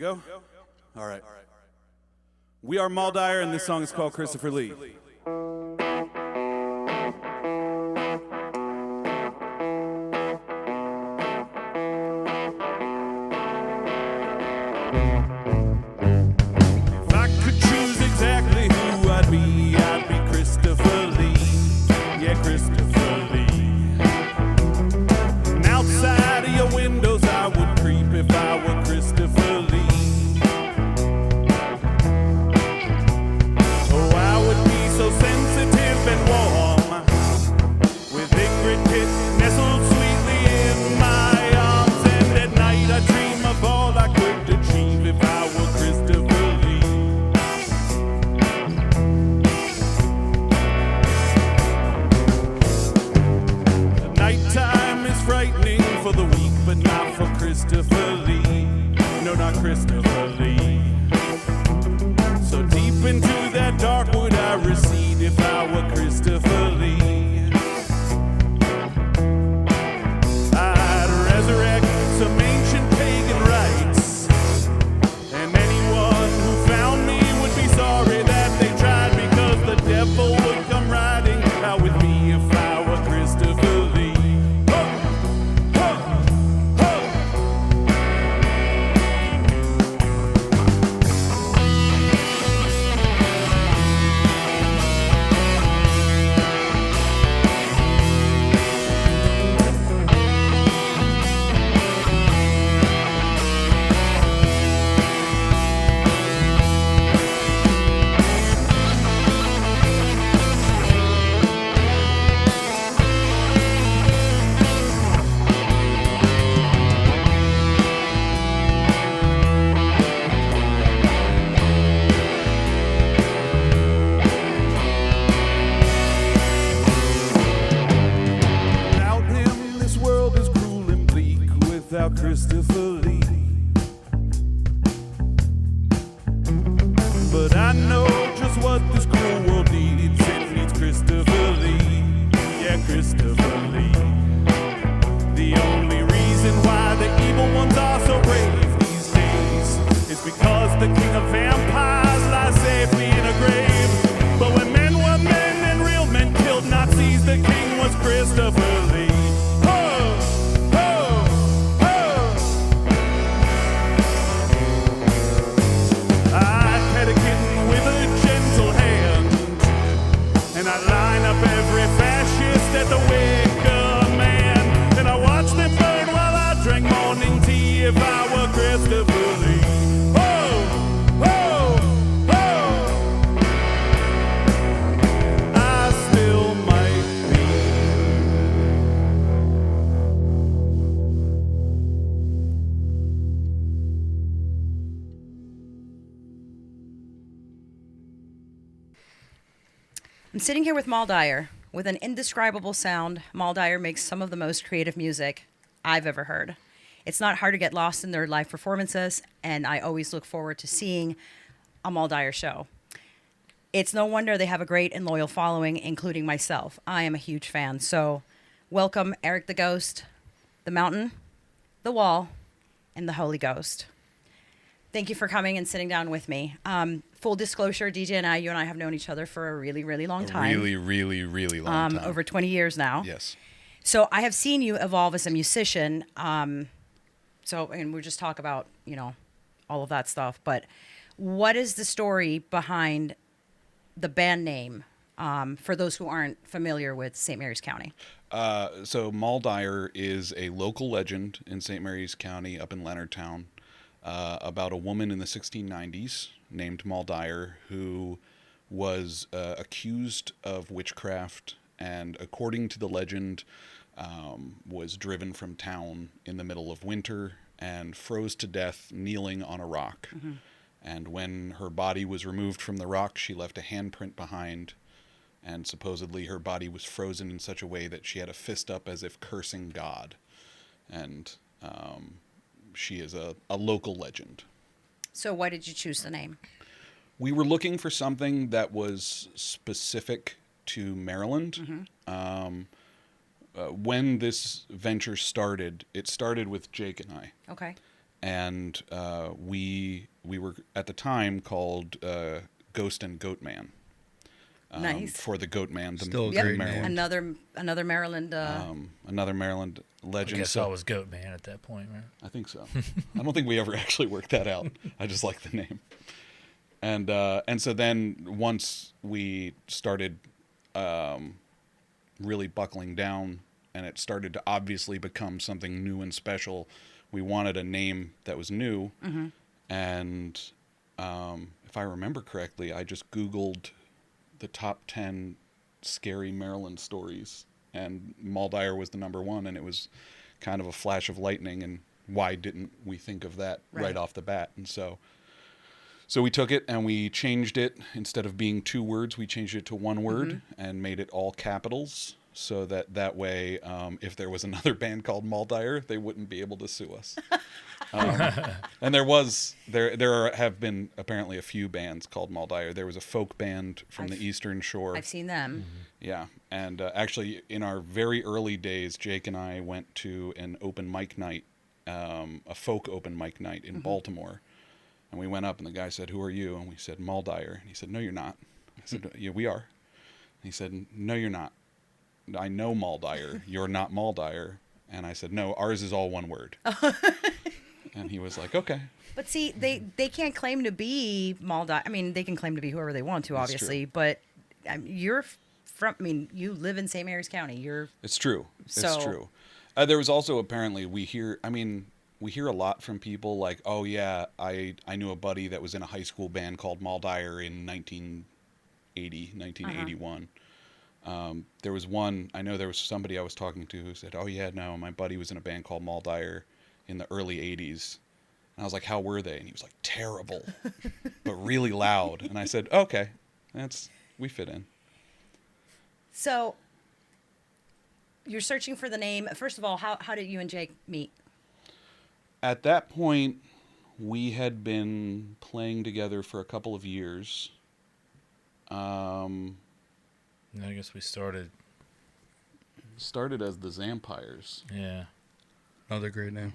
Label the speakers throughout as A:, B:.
A: go? All right. We are MOLLDYER, and this song is called Christopher Lee. If I could choose exactly who I'd be Christopher Lee. Yeah, Christopher Lee. And outside of your windows I would creep if I were Christopher Lee. So sensitive and warm, with ignorant kids nestled sweetly in my arms. And at night I dream of all I could achieve if I were Christopher Lee. The nighttime is frightening for the weak, but not for Christopher Lee. No, not Christopher Lee. So deep into that dark would I recede if I were Christopher Lee. I'd resurrect some ancient pagan rites, and anyone who found me would be sorry that they tried, because the devil would come riding out with me if I were Christopher Lee. Without Christopher Lee. But I know just what this cruel world needs. It needs Christopher Lee. Yeah, Christopher Lee. The only reason why the evil ones are so brave these days is because the king of vampires lies safely in a grave. But when men were men and real men killed Nazis, the king was Christopher Lee. And I line up every fascist at the Wicker Man, and I watch them burn while I drank morning tea if I were Christopher Lee. Oh, oh, oh, I still might be.
B: I'm sitting here with MOLLDYER. With an indescribable sound, MOLLDYER makes some of the most creative music I've ever heard. It's not hard to get lost in their live performances, and I always look forward to seeing a MOLLDYER show. It's no wonder they have a great and loyal following, including myself. I am a huge fan. So welcome, Erik The Ghost, the Mountain, the Wall, and the Holy Ghost. Thank you for coming and sitting down with me. Full disclosure, DJ and you and I have known each other for a really, really long time.
C: Really long time.
B: Over 20 years now.
C: Yes.
B: So I have seen you evolve as a musician. And we'll just talk about, all of that stuff. But what is the story behind the band name for those who aren't familiar with St. Mary's County?
C: So MOLLDYER is a local legend in St. Mary's County up in Leonardtown about a woman in the 1690s named MOLLDYER who was accused of witchcraft and, according to the legend, was driven from town in the middle of winter and froze to death kneeling on a rock. Mm-hmm. And when her body was removed from the rock, she left a handprint behind, and supposedly her body was frozen in such a way that she had a fist up as if cursing God. And she is a local legend.
B: So why did you choose the name?
C: We were looking for something that was specific to Maryland. Mm-hmm. When this venture started, it started with Jake and I.
B: Okay.
C: and we were at the time called Ghost and Goatman.
B: Nice.
C: For the Goatman,
D: Still a
B: Yep.
D: great
C: Maryland.
D: name.
B: Another Maryland.
C: Another Maryland
E: I
C: legend.
E: guess
C: So
E: I was Goat Man at that point, right?
C: I think so. I don't think we ever actually worked that out. I just like the name. And so then once we started really buckling down, and it started to obviously become something new and special, we wanted a name that was new.
B: Mm-hmm.
C: And if I remember correctly, I just Googled the top 10 scary Maryland stories, and MOLLDYER was the number one, and it was kind of a flash of lightning. And why didn't we think of that right off the bat? And so we took it and we changed it. Instead of being 2 words, we changed it to 1 word and made it all capitals, so that way, if there was another band called MOLLDYER, they wouldn't be able to sue us. And there have been apparently a few bands called MOLLDYER. There was a folk band from the Eastern Shore.
B: I've seen them.
C: Yeah, and actually, in our very early days, Jake and I went to an open mic night, a folk open mic night in Baltimore, and we went up, and the guy said, "Who are you?" And we said, "MOLLDYER." And he said, "No, you're not." I said, "Yeah, we are." And he said, "No, you're not. I know MOLLDYER. You're not MOLLDYER." And I said, "No, ours is all 1 word." And he was like, "Okay."
B: But see, they can't claim to be MOLLDYER. I mean, they can claim to be whoever they want to,
C: That's
B: obviously.
C: true.
B: But you're from. I mean, you live in St. Mary's County. You're.
C: It's true. It's
B: So-
C: true. There was also apparently we hear a lot from people like, "Oh yeah, I knew a buddy that was in a high school band called MOLLDYER in 1981. There was one, I know there was somebody I was talking to who said, "Oh yeah, no, my buddy was in a band called MOLLDYER in the early 80s. And I was like, "How were they?" And he was like, "Terrible, but really loud." And I said, "Okay, we fit in."
B: So you're searching for the name. First of all, how did you and Jake meet?
C: At that point, we had been playing together for a couple of years.
E: And I guess we started.
C: Started as the Zampires.
E: Yeah.
D: Another great name.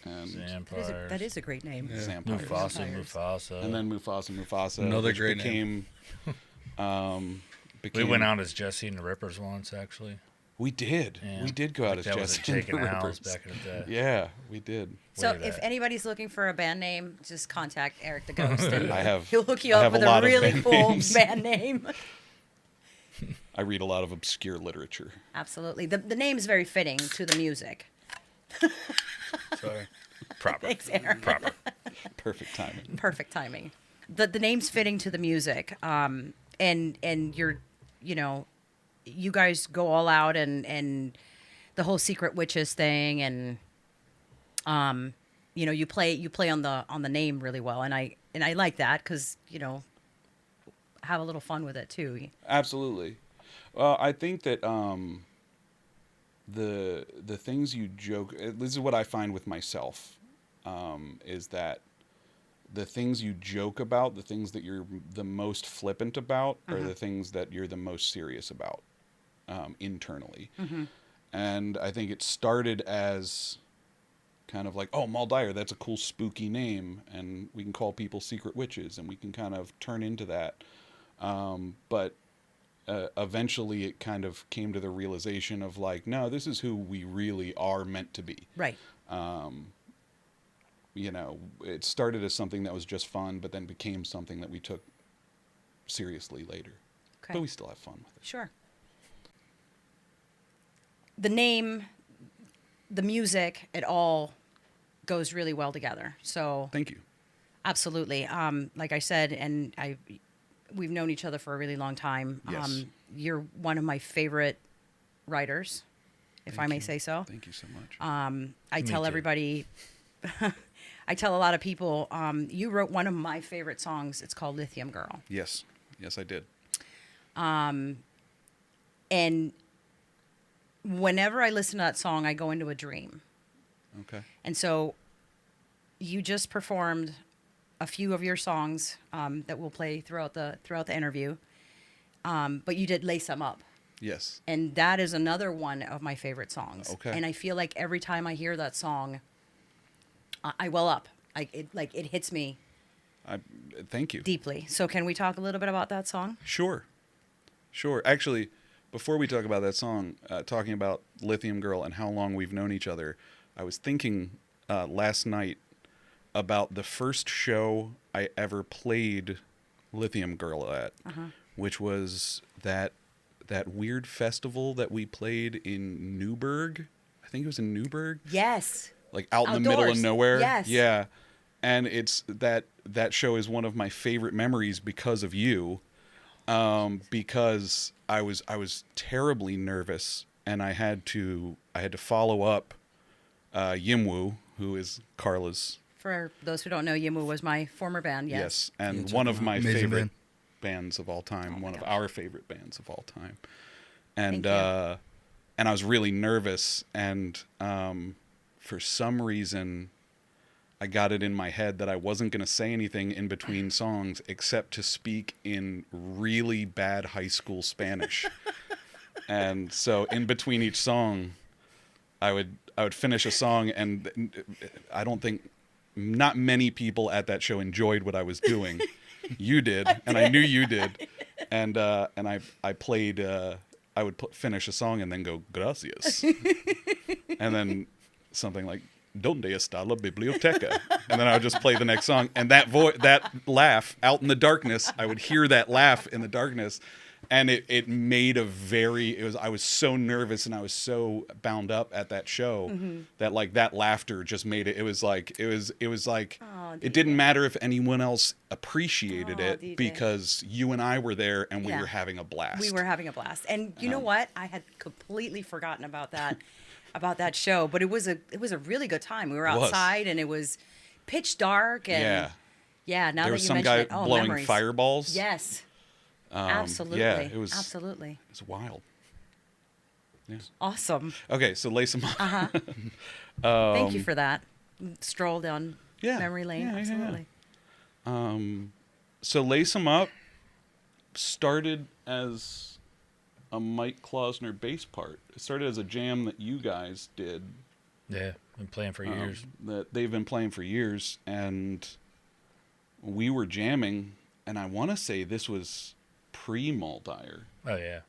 C: And
E: Zampires.
B: That is a great name.
D: Yeah.
C: Zampires.
E: Mufasa.
C: And then Mufasa.
D: Another
C: which
D: great
C: became,
E: We
C: became.
E: went out as Jesse and the Rippers once, actually.
C: We did.
E: Yeah.
C: We did go out
E: Like
C: as
E: that was
C: Jesse
E: at
C: and
E: Jake
C: the
E: and Al's
C: Rippers.
E: back in the day.
C: Yeah, we did.
B: So
E: Way
B: if
E: back.
B: anybody's looking for a band name, just contact Erik the Ghost, and he'll hook you
C: I
B: up
C: have
B: with
C: a
B: a
C: lot of
B: really
C: band
B: cool
C: names.
B: band name.
C: I read a lot of obscure literature.
B: Absolutely, the name is very fitting to the music.
E: Sorry. Proper.
B: Thanks, Erik.
E: Proper.
C: Perfect timing.
B: Perfect timing. The name's fitting to the music. And you're, you guys go all out and the whole Secret Witches thing, and you play on the name really well, and I like that because have a little fun with it too.
C: Absolutely. Well, I think that the things you joke. This is what I find with myself, is that the things you joke about, the things that you're the most flippant about, are the things that you're the most serious about internally. And I think it started as kind of like, "Oh, MOLLDYER, that's a cool spooky name, and we can call people secret witches, and we can kind of turn into that." But eventually it kind of came to the realization of like, no, this is who we really are meant to be.
B: Right.
C: It started as something that was just fun, but then became something that we took seriously later.
B: Okay.
C: But we still have fun with it.
B: Sure. The name, the music, it all goes really well together. So
C: Thank you.
B: absolutely. Like I said, and we've known each other for a really long time.
C: Yes.
B: You're one of my favorite writers, if I may
C: you.
B: say so.
C: Thank you so much.
B: I tell
E: too.
B: everybody, I tell a lot of people, you wrote one of my favorite songs. It's called Lithium Girl.
C: Yes, I did.
B: And whenever I listen to that song, I go into a dream.
C: Okay.
B: And so you just performed a few of your songs that we'll play throughout the interview. But you did Lace 'Em Up.
C: Yes.
B: And that is another one of my favorite songs.
C: Okay.
B: And I feel like every time I hear that song, I well up. It hits me
C: I thank you.
B: deeply. So can we talk a little bit about that song?
C: Sure. Actually, before we talk about that song, talking about Lithium Girl and how long we've known each other, I was thinking last night about the first show I ever played Lithium Girl at, which was that weird festival that we played in Newburgh. I think it was in Newburgh.
B: Yes.
C: Like out in the middle of
B: Outdoors.
C: nowhere.
B: Yes.
C: Yeah. And it's that show is one of my favorite memories because of you. Because I was terribly nervous and I had to follow up Yimwoo, who is Carla's.
B: For those who don't know, Yimu was my former band. Yes.
C: And
E: It's
C: one
E: a
C: of my
E: amazing
C: favorite
E: band.
C: bands of all time,
B: Oh my
C: one of
B: gosh.
C: our favorite bands of all time. And
B: Thank you.
C: and I was really nervous and for some reason I got it in my head that I wasn't going to say anything in between songs except to speak in really bad high school Spanish. And so in between each song, I would finish a song, and I don't think not many people at that show enjoyed what I was doing. You did, and I knew you did. And I played. I would finish a song and then go gracias, and then something like "Donde está la biblioteca?" And then I would just play the next song. And that laugh out in the darkness, I would hear that laugh in the darkness. And it made I was so nervous and I was so bound up at that show that like that laughter just made it. It was like,
B: Oh,
C: it didn't matter if anyone else appreciated
B: Oh,
C: it
B: DJ.
C: because you and I were there and we
B: Yeah.
C: were having a blast.
B: We were having a blast. And you know what? I had completely forgotten about that show, but it was a really good time. We were
C: was.
B: outside and it was pitch dark and yeah, now
C: There
B: that
C: was
B: you
C: some
B: mention
C: guy
B: it, oh,
C: blowing
B: memories.
C: fireballs.
B: Yes. Absolutely.
C: Yeah, it was
B: Absolutely.
C: It's wild.
B: Awesome.
C: Okay, so lace them up.
B: Thank you for that. Stroll down
C: Yeah.
B: memory lane.
C: Yeah, yeah, yeah.
B: Absolutely.
C: So Lace 'Em Up started as a Mike Klausner bass part. It started as a jam that you guys did.
E: Yeah, been playing for years.
C: That they've been playing for years, and we were jamming, and I want to say this was pre-MOLLDYER,
E: Oh yeah.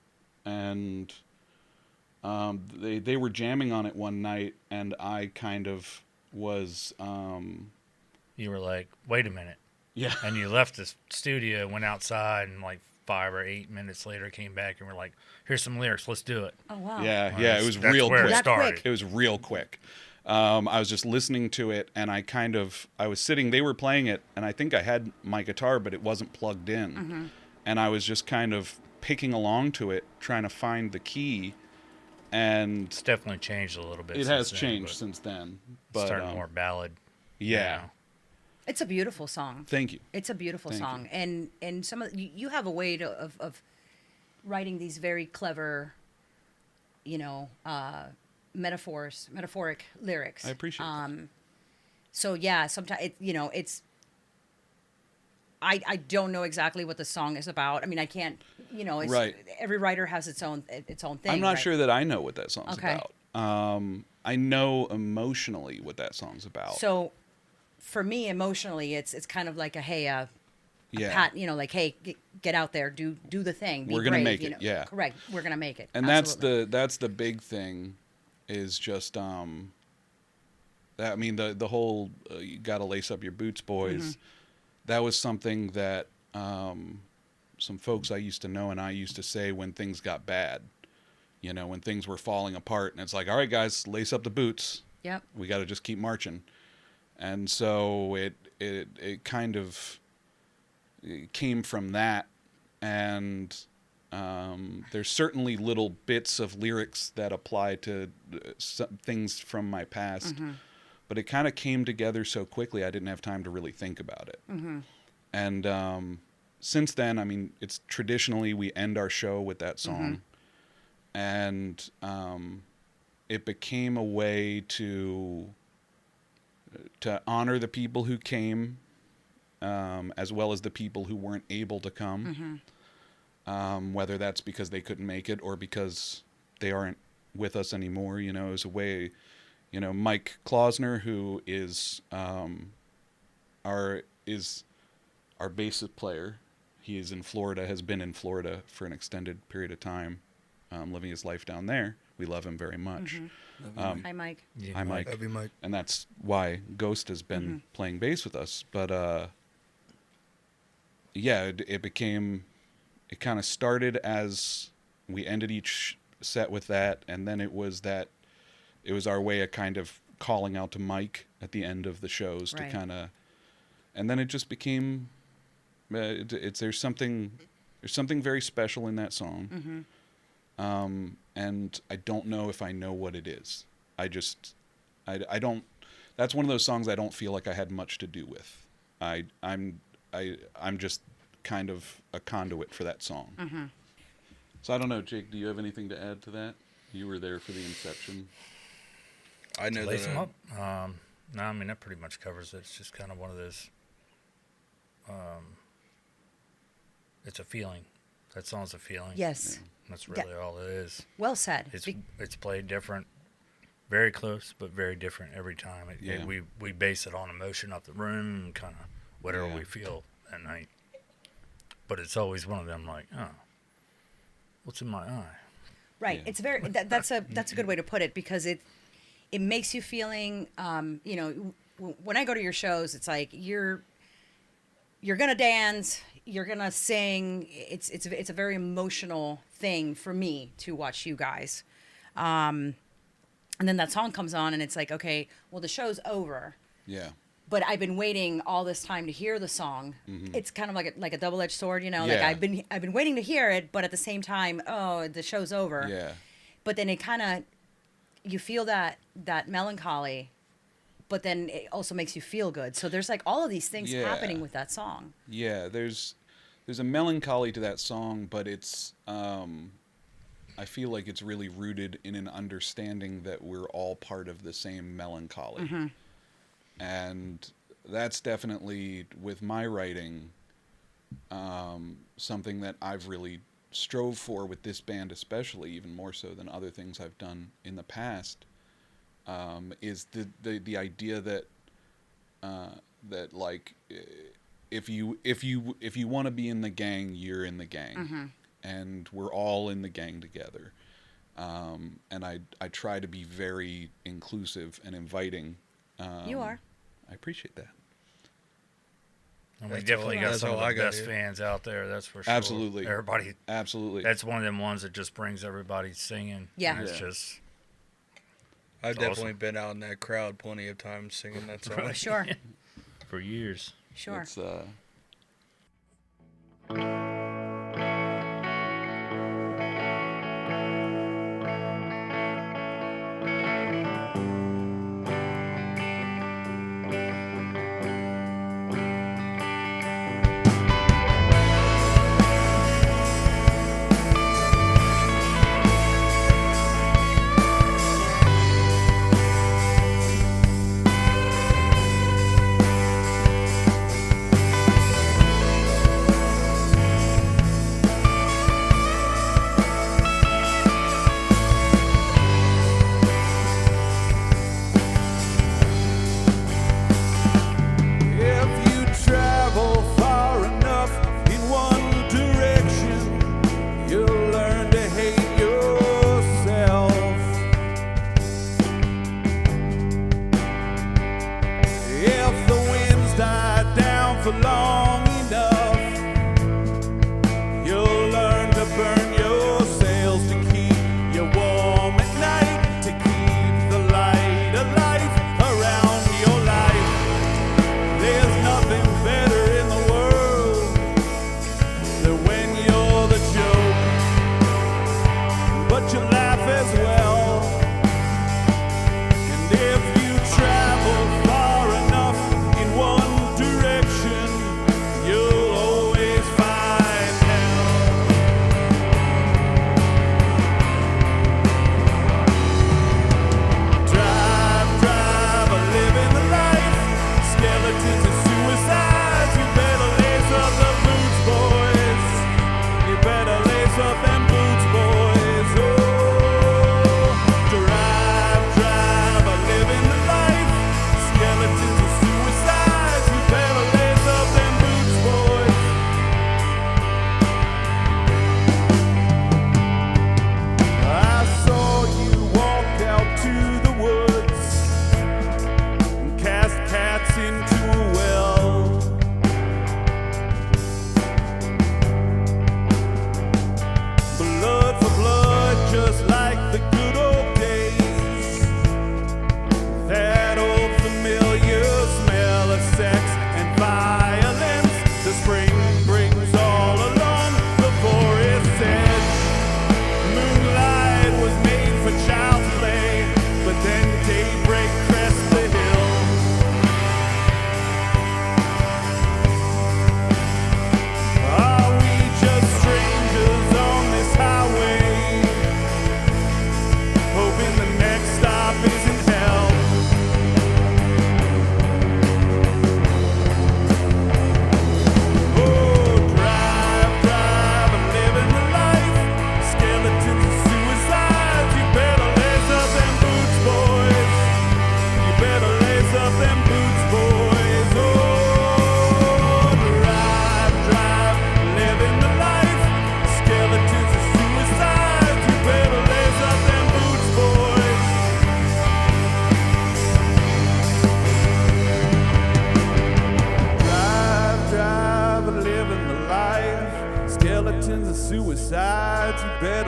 C: and they were jamming on it one night, and I kind of was
E: You were like, wait a minute.
C: yeah.
E: And you left the studio, went outside, and like 5 or 8 minutes later came back and we're like, here's some lyrics, let's do it.
B: Oh wow.
C: Yeah,
E: Well,
C: yeah, it
E: that's-
C: was
E: that's
C: real
E: where
C: quick.
E: it
B: That
E: started.
B: quick.
C: It was real quick. I was just listening to it, and I was sitting, they were playing it, and I think I had my guitar, but it wasn't plugged in. And I was just kind of picking along to it, trying to find the key, and
E: It's definitely changed a little bit.
C: it
E: since
C: has
E: then,
C: changed
E: but
C: since then.
E: it's
C: But
E: starting more ballad.
C: yeah,
E: now.
B: It's a beautiful song.
C: thank you.
B: It's a beautiful
C: Thank
B: song, and some of you have a way of writing these very clever, metaphoric lyrics.
C: I appreciate that.
B: So yeah, sometimes it's. I don't know exactly what the song is about. I mean, I can't. It's,
C: Right.
B: Every writer has its own thing.
C: I'm not
B: right?
C: sure that I know what that song's
B: Okay.
C: about. I know emotionally what that song's about.
B: So, for me, emotionally, it's kind of like
C: yeah.
B: pat, like, hey, get out there, do the thing. Be
C: We're gonna
B: brave,
C: make it, yeah.
B: Correct. We're gonna make it.
C: And
B: Absolutely.
C: that's the big thing, is just that, I mean the whole you gotta lace up your boots, boys. That was something that some folks I used to know and I used to say when things got bad, when things were falling apart, and it's like, all right, guys, lace up the boots.
B: Yep.
C: We got to just keep marching. And so it kind of it came from that, and there's certainly little bits of lyrics that apply to some things from my past, but it kind of came together so quickly I didn't have time to really think about it. And since then, I mean, it's traditionally we end our show with that song, and it became a way to honor the people who came, as well as the people who weren't able to come, whether that's because they couldn't make it or because they aren't with us anymore. It was a way, Mike Klausner, who is our bassist player. He is in Florida, has been in Florida for an extended period of time, living his life down there. We love him very much.
B: Hi, Mike.
E: Yeah,
C: Hi, Mike.
D: Love you, Mike.
C: And that's why Ghost has been playing bass with us. But yeah, it kind of started as we ended each set with that, and then it was our way of kind of calling out to Mike at the end of the shows to
B: Right.
C: kind of, and then it just became, there's something very special in that song. And I don't know if I know what it is. I don't, that's one of those songs I don't feel like I had much to do with. I'm just kind of a conduit for that song. So I don't know, Jake, do you have anything to add to that? You were there for the inception.
D: I know
E: Lace
D: that.
E: them up. No, I mean that pretty much covers it. It's just kind of one of those. It's a feeling. That song's a feeling.
B: Yes.
E: That's really all it is.
B: Well said.
E: It's played different, very close, but very different every time.
C: Yeah.
E: We base it on emotion of the room and kind of whatever
C: Yeah.
E: we feel that night. But it's always one of them like, oh, what's in my eye?
B: Right.
C: Yeah.
B: It's very that's a good way to put it, because it makes you feeling when I go to your shows, it's like you're gonna dance, you're gonna sing. It's a very emotional thing for me to watch you guys. And then that song comes on and it's like, okay, well the show's over.
C: Yeah.
B: But I've been waiting all this time to hear the song. It's kind of like a double-edged sword, Like
C: Yeah.
B: I've been waiting to hear it, but at the same time, oh, the show's over.
C: Yeah.
B: But then it kind of, you feel that melancholy, but then it also makes you feel good. So there's like all of these things
C: Yeah.
B: happening with that song.
C: Yeah, there's a melancholy to that song, but it's I feel like it's really rooted in an understanding that we're all part of the same melancholy. And that's definitely, with my writing, something that I've really strove for with this band, especially, even more so than other things I've done in the past, is the idea that that like if you want to be in the gang, you're in the gang, and we're all in the gang together. And I try to be very inclusive and inviting.
B: You are.
C: I appreciate that.
E: And we
D: That's
E: definitely
D: all-
E: got
D: that's
E: some of
D: all
E: the
D: I got
E: best
D: here.
E: fans out there. That's for sure.
C: Absolutely.
E: Everybody.
C: Absolutely.
E: That's one of them ones that just brings everybody singing.
B: Yeah.
E: And it's
C: Yeah.
E: just
D: I've
E: It's
D: definitely
E: awesome.
D: been out in that crowd plenty of times singing that song.
B: Sure.
E: for years.
B: Sure.
C: It's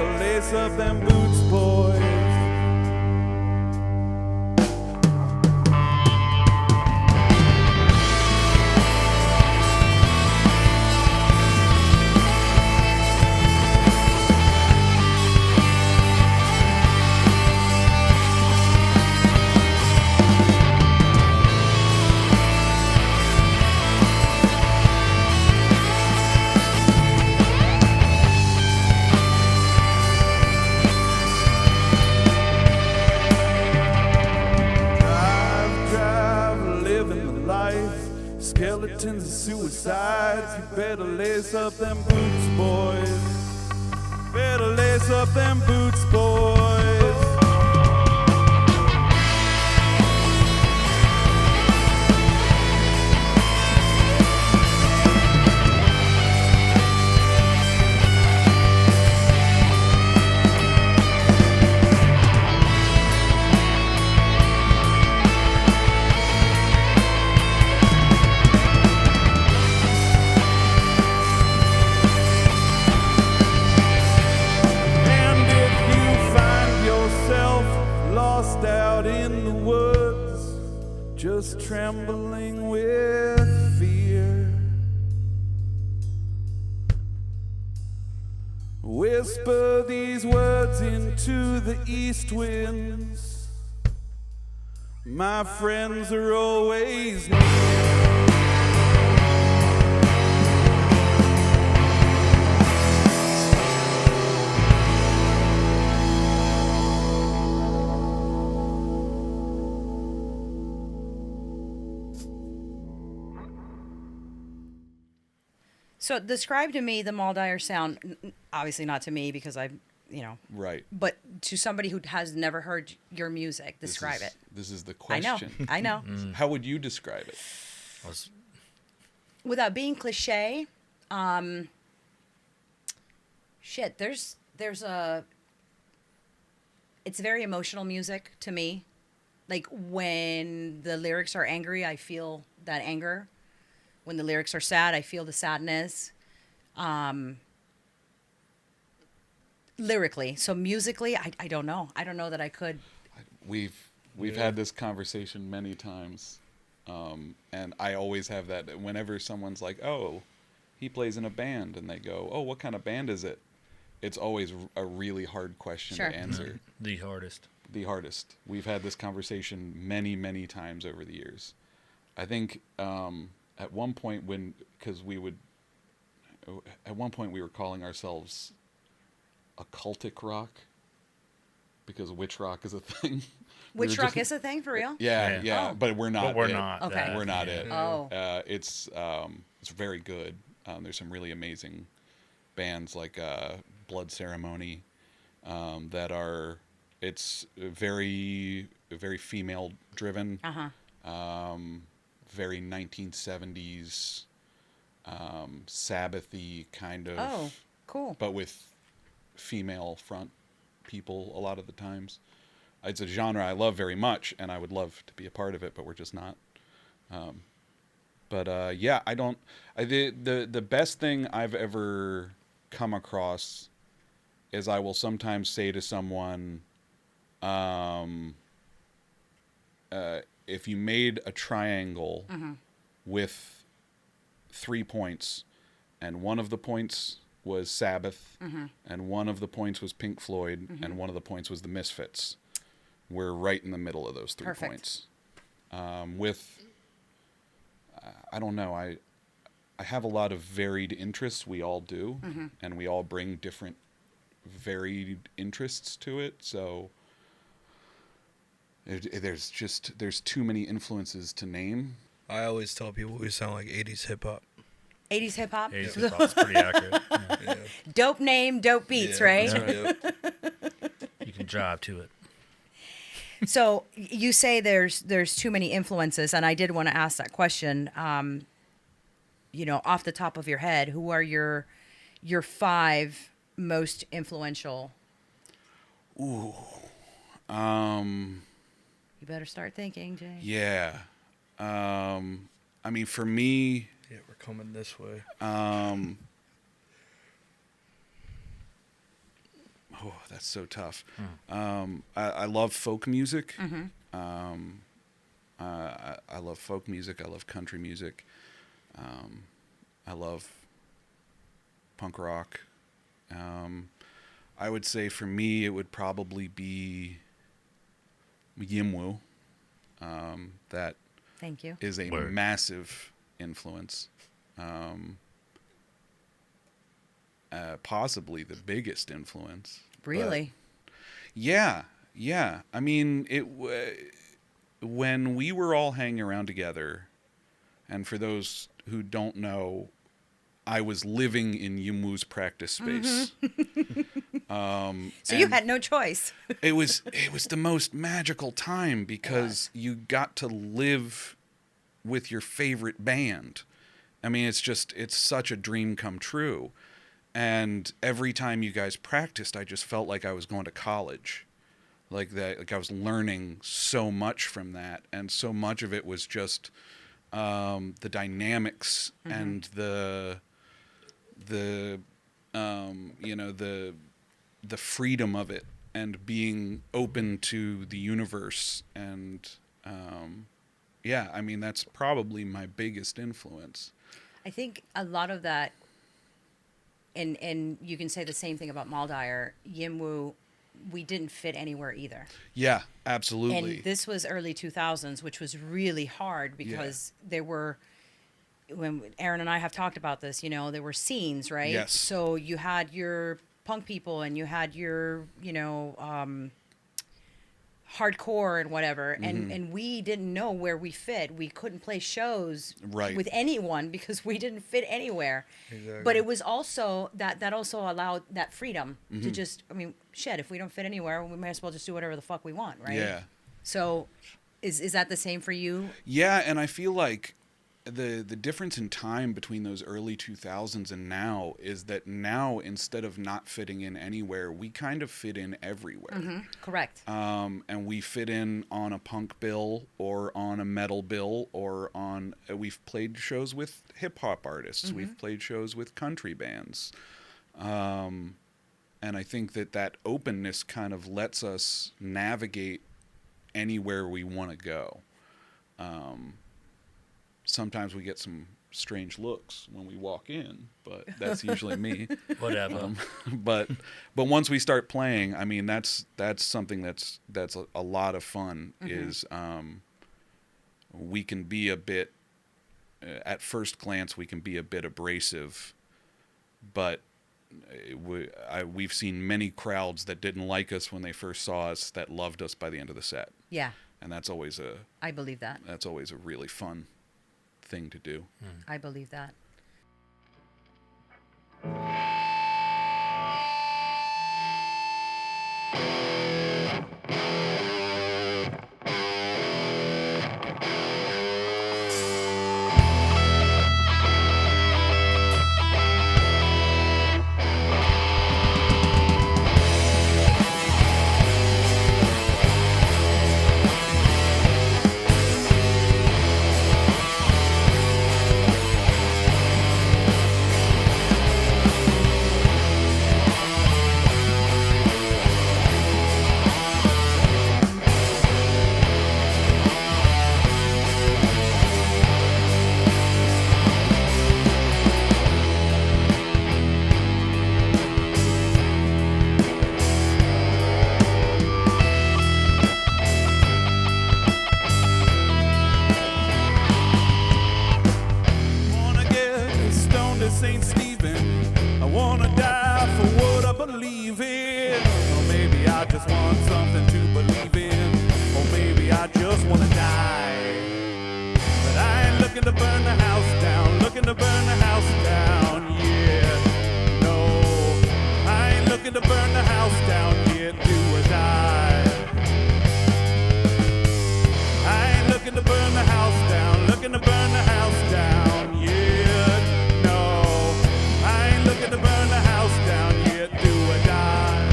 A: better lace up them boots, boys. Skeletons and suicides, you better lace up them boots, boys. Better lace up them boots, boys. Lost out in the woods, just trembling with fear. Whisper these words into the east winds. My friends are always near.
B: So describe to me the MOLLDYER sound. Obviously not to me because
C: Right.
B: But to somebody who has never heard your music, describe it.
C: This is the
B: I know.
C: question.
B: I know.
C: How would you describe it?
B: Without being cliche, there's a. It's very emotional music to me. Like when the lyrics are angry, I feel that anger. When the lyrics are sad, I feel the sadness. Lyrically. So musically, I don't know. I don't know that I could.
C: We've had this conversation many times. And I always have that whenever someone's like, oh, he plays in a band, and they go, oh, what kind of band is it? It's always a really hard question
B: Sure.
C: to answer.
E: The hardest.
C: The hardest. We've had this conversation many, many times over the years. I think at one point we were calling ourselves occultic rock because witch rock is a thing.
B: Witch rock is a thing for real?
C: Yeah.
B: Oh.
C: But we're not.
E: But we're
C: it.
E: not.
B: Okay.
E: that.
C: We're not
E: Yeah.
C: it.
B: Oh.
C: It's very good. There's some really amazing bands like Blood Ceremony that are. It's very female driven. Very 1970s Sabbathy kind of.
B: Oh, cool.
C: But with female front people a lot of the times. It's a genre I love very much, and I would love to be a part of it, but we're just not. Yeah, I don't. The best thing I've ever come across is I will sometimes say to someone, if you made a triangle with 3 points, and one of the points was Sabbath, and one of the points was Pink Floyd, and one of the points was the Misfits, we're right in the middle of those 3
B: Perfect.
C: points. I don't know, I have a lot of varied interests. We all do, and we all bring different varied interests to it. So there's too many influences to name.
D: I always tell people we sound like 80s hip hop.
B: 80s hip hop.
E: 80s hip hop's pretty accurate. Yeah.
D: Yeah.
B: Dope name, dope beats,
D: Yeah,
B: right?
D: yep.
E: You can drive to it.
B: So you say there's too many influences, and I did want to ask that question. Off the top of your head, who are your 5 most influential?
C: Ooh.
B: You better start thinking, Jay.
C: Yeah. I mean, for me,
D: Yeah, we're coming this way.
C: Oh, that's so tough. I love folk music. I love folk music. I love country music. I love punk rock. I would say for me, it would probably be Yimwoo. That
B: Thank you.
C: is a
E: Word.
C: massive influence. Possibly the biggest influence.
B: Really?
C: Yeah. I mean, when we were all hanging around together, and for those who don't know, I was living in Yimwoo's practice space.
B: So you had no choice.
C: It was the most magical time because you got to live with your favorite band. I mean, it's such a dream come true. And every time you guys practiced, I just felt like I was going to college. Like I was learning so much from that, and so much of it was just the dynamics and the freedom of it, and being open to the universe. And I mean, that's probably my biggest influence.
B: I think a lot of that, and you can say the same thing about MOLLDYER, Yimwoo, we didn't fit anywhere either.
C: Yeah, absolutely.
B: And this was early 2000s, which was really hard because there were, when Aaron and I have talked about this, there were scenes, right?
C: Yes.
B: So you had your punk people and you had your, hardcore and whatever, and we didn't know where we fit. We couldn't play shows with anyone because we didn't fit anywhere.
D: Exactly.
B: But it was also that also allowed that freedom to just, I mean, shit, if we don't fit anywhere, we might as well just do whatever the fuck we want, right?
C: Yeah.
B: So is that the same for you?
C: Yeah, and I feel like the difference in time between those early 2000s and now is that now, instead of not fitting in anywhere, we kind of fit in everywhere.
B: Correct.
C: And we fit in on a punk bill or on a metal bill or on we've played shows with hip hop artists. We've played shows with country bands. And I think that openness kind of lets us navigate anywhere we want to go. Sometimes we get some strange looks when we walk in, but that's usually me.
E: Whatever.
C: But once we start playing, I mean, that's something that's a lot of fun. Is we can be a bit at first glance we can be a bit abrasive, but we've seen many crowds that didn't like us when they first saw us that loved us by the end of the set.
B: Yeah.
C: And that's always
B: I believe that.
C: That's always a really fun thing to do.
B: I believe that.
A: Wanna get stoned as St. Stephen. I wanna die for what I believe in. Or maybe I just want something to believe in. Or maybe I just wanna die. But I ain't looking to burn the house down. Looking to burn the house down, yeah. No, I ain't looking to burn the house down yet. Do or die. I ain't looking to burn the house down, looking to burn the house down, yeah, no. I ain't looking to burn the house down yet, do or die.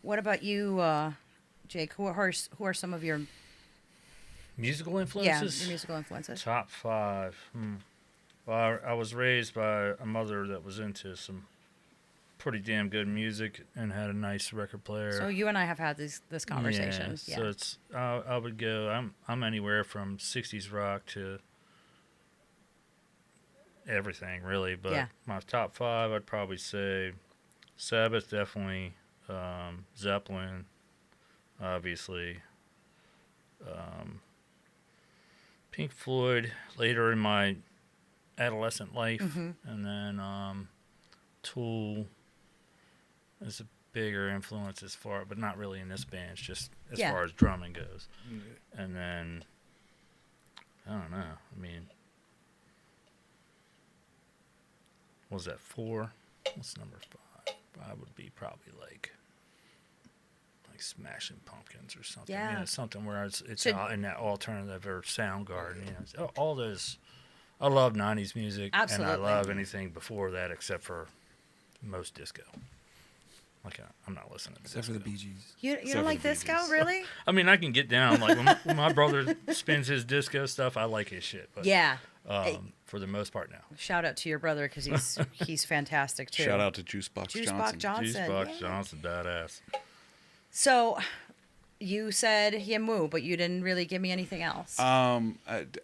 B: What about you, Jake? Who are some of your
E: Musical influences?
B: your musical influences?
E: Top 5. Well, I was raised by a mother that was into some pretty damn good music and had a nice record player.
B: So you and I have had this conversation.
E: Yeah, so it's I would go. I'm anywhere from '60s rock to everything really. But
B: Yeah.
E: my top 5, I'd probably say Sabbath, definitely. Zeppelin, obviously. Pink Floyd later in my adolescent life, and then Tool is a bigger influence as far, but not really in this band. It's just as far as drumming goes. And then I don't know. I mean, what was that 4? What's number 5? 5 would be probably like Smashing Pumpkins or something.
B: Yeah.
E: You know, something where it's in that alternative or Soundgarden. You know, so all those. I love '90s music,
B: Absolutely.
E: and I love anything before that except for most disco. Like I'm not listening to
F: Except
E: disco.
F: for the Bee Gees.
B: You
C: Except
B: don't
C: for
B: like
C: the Bee
B: disco,
C: Gees.
B: really?
E: I mean, I can get down. Like when my brother spins his disco stuff, I like his shit. But,
B: Yeah.
E: for the most part, now.
B: Shout out to your brother because he's fantastic too.
C: Shout out to Juicebox
B: Juicebox
C: Johnson.
B: Johnson.
E: Juicebox
B: yeah.
E: Johnson, badass.
B: So, you said Yamu, but you didn't really give me anything else.
C: I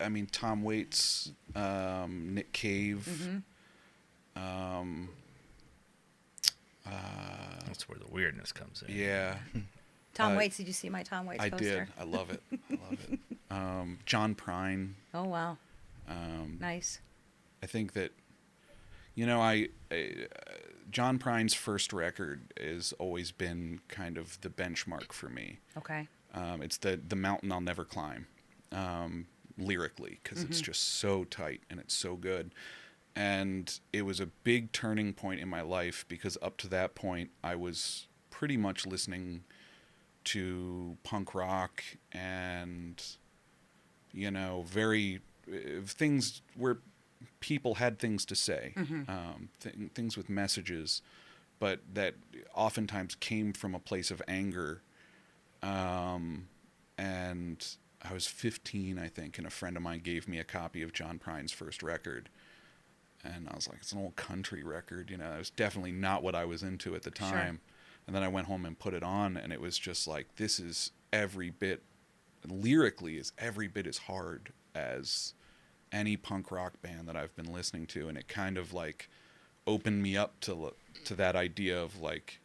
C: mean, Tom Waits, Nick Cave.
E: That's where the weirdness comes in.
C: Yeah,
B: Tom Waits, did you see my Tom Waits
C: I
B: poster?
C: did. I love it. I love it. John Prine.
B: Oh, wow. Nice.
C: I think that, you know, I John Prine's first record has always been kind of the benchmark for me.
B: Okay.
C: It's the mountain I'll never climb, lyrically, because it's just so tight and it's so good. And it was a big turning point in my life because up to that point I was pretty much listening to punk rock and, you know, very things where people had things to say, things with messages, but that oftentimes came from a place of anger. And I was 15, I think, and a friend of mine gave me a copy of John Prine's first record. And I was like, it's an old country record, you know. It was definitely not what I was into at the time.
B: Sure.
C: And then I went home and put it on, and it was just like, this is every bit, lyrically, is every bit as hard as any punk rock band that I've been listening to. And it kind of like opened me up to that idea of like,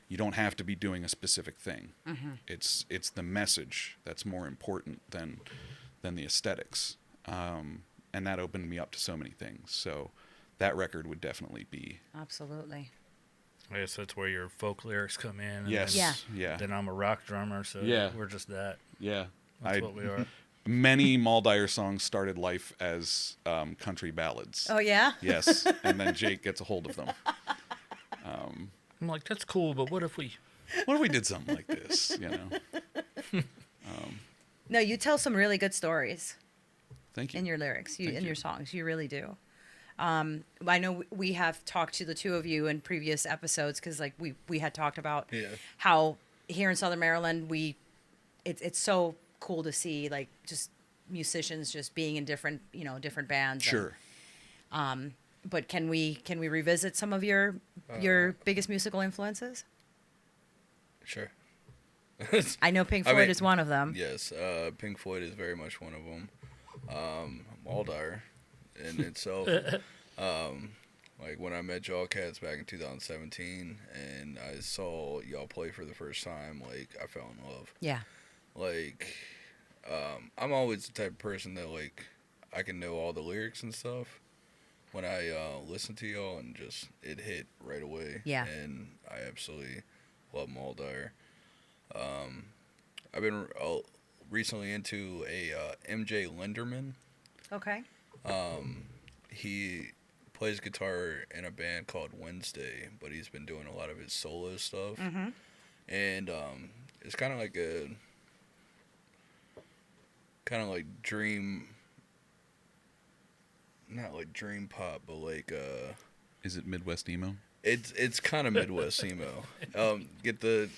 C: you don't have to be doing a specific thing. It's the message that's more important than the aesthetics. And that opened me up to so many things. So that record would definitely be.
B: Absolutely.
E: I guess that's where your folk lyrics come in. And
C: Yes.
B: Yeah.
C: Yeah.
E: Then I'm a rock drummer, so
C: Yeah.
E: we're just that.
C: Yeah.
E: That's what we are.
C: Many MOLLDYER songs started life as country ballads.
B: Oh, yeah?
C: Yes. And then Jake gets a hold of them.
E: I'm like, that's cool, but what if we...
C: What if we did something like this, you know?
B: No, you tell some really good stories
C: Thank you.
B: in your lyrics,
C: Thank
B: in
C: you.
B: your songs. You really do. I know we have talked to the two of you in previous episodes because, like, we had talked about how here in Southern Maryland it's so cool to see like just musicians just being in different bands.
C: Sure.
B: But can we revisit some of your biggest musical influences?
D: Sure.
B: I know Pink
D: I
B: Floyd
D: mean,
B: is one of them.
D: Yes, Pink Floyd is very much one of them. MOLLDYER in itself. Like when I met y'all cats back in 2017 and I saw y'all play for the first time, like I fell in love.
B: Yeah.
D: Like, I'm always the type of person that like I can know all the lyrics and stuff when I listen to y'all and just it hit right away.
B: Yeah.
D: And I absolutely love MOLLDYER. I've been recently into a MJ Linderman.
B: Okay.
D: He plays guitar in a band called Wednesday, but he's been doing a lot of his solo stuff. And it's kind of like dream, not like dream pop, but like
C: Is it Midwest emo?
D: It's kind of Midwest emo. Get the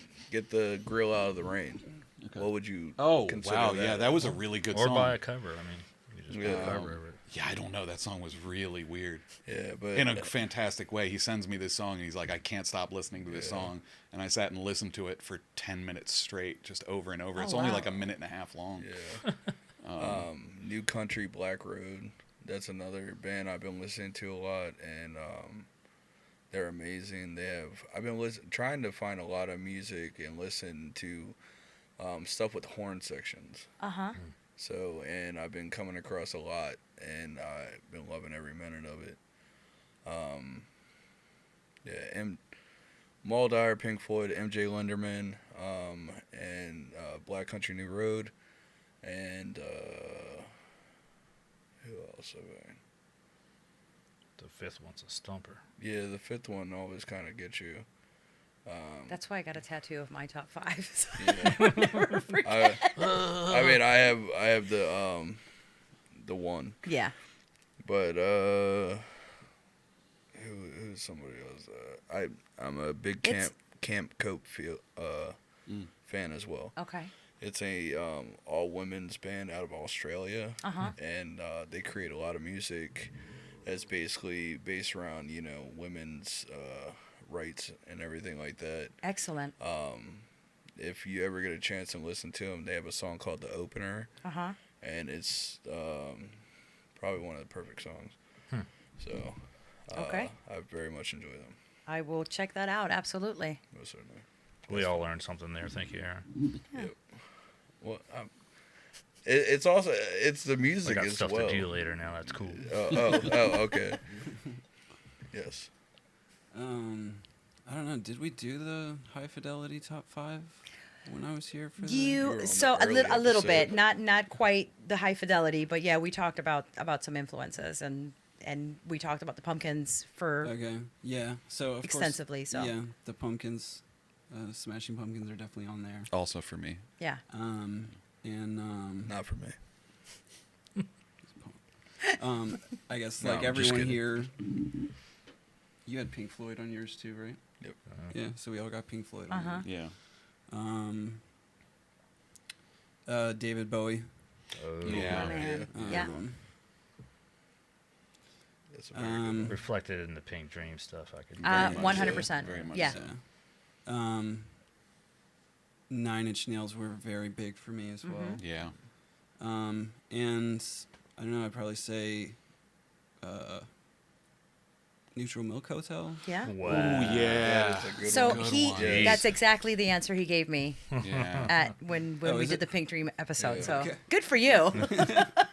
D: grill out of the rain.
C: Okay.
D: What would you?
C: Oh,
D: consider
C: wow.
D: that?
C: Yeah, that was a really good
E: Or
C: song.
E: buy a cover. I mean, you just buy
D: Yeah.
E: a cover of it.
C: Yeah, I don't know. That song was really weird.
D: Yeah, but
C: In a fantastic way. He sends me this song, and he's like, I can't stop listening to this song. And I sat and listened to it for 10 minutes straight, just over and over.
B: Oh,
C: It's only
B: wow.
C: like a minute and a half long.
D: yeah. New Country Black Road. That's another band I've been listening to a lot, and they're amazing. I've been trying to find a lot of music and listen to stuff with horn sections. So, and I've been coming across a lot, and I've been loving every minute of it. Yeah, MOLLDYER, Pink Floyd, MJ Linderman, and Black Country New Road, and who else have I?
E: The fifth one's a stumper.
D: Yeah, the fifth one always kind of gets you.
B: That's why I got a tattoo of my top 5. So
D: Yeah.
B: I would never forget.
D: I mean, I have the one,
B: Yeah.
D: but who's somebody else? I'm a big Camp Cope fan as well.
B: Okay.
D: It's a all women's band out of Australia,
B: Uh-huh.
D: and they create a lot of music that's basically based around women's rights and everything like that.
B: Excellent.
D: If you ever get a chance to listen to them, they have a song called "The Opener,"
B: Uh-huh.
D: and it's probably one of the perfect songs. So,
B: Okay.
D: I very much enjoy them.
B: I will check that out. Absolutely.
D: Most certainly.
E: We all learned something there. Thank you, Aaron.
D: Yep. Well, it's also the
E: I
D: music
E: got
D: as
E: stuff
D: well.
E: to do later now. That's cool.
D: Okay. Yes.
F: I don't know. Did we do the high fidelity top 5 when I was here for that?
D: were on
B: You
D: the
B: so a
D: early
B: little bit,
D: episode.
B: not quite the high fidelity, but yeah, we talked about some influences and we talked about the Pumpkins for
F: Okay. Yeah. So of
B: extensively.
F: Course,
B: So
F: yeah, the Pumpkins, Smashing Pumpkins are definitely on there.
C: Also for me.
B: yeah.
F: And
D: Not for me.
F: I guess
D: No,
F: like
D: I'm just
F: everyone
D: kidding.
F: here, you had Pink Floyd on yours too, right?
D: Yep.
F: Yeah. So we all got Pink Floyd. On
B: Uh-huh.
C: Yeah.
F: David Bowie.
E: Oh,
C: Yeah.
B: Man.
F: Another
B: Yeah.
F: one.
D: That's a very good one.
E: reflected in the Pink Dream stuff. I could.
C: Very much
B: 100%.
C: so, very much
B: Yeah.
C: so.
F: Yeah. 9 Inch Nails were very big for me as well.
C: Yeah.
F: And I don't know, I'd probably say Neutral Milk Hotel.
B: Yeah.
E: Wow.
C: Oh, yeah.
D: That's a good
B: So
D: one.
B: he
D: Yes.
B: that's exactly the answer he gave me
C: Yeah.
B: at when
F: Oh,
B: we
F: is
B: did
F: it?
B: the Pink Dream episode.
D: Yeah.
B: So
F: Okay.
B: good for you.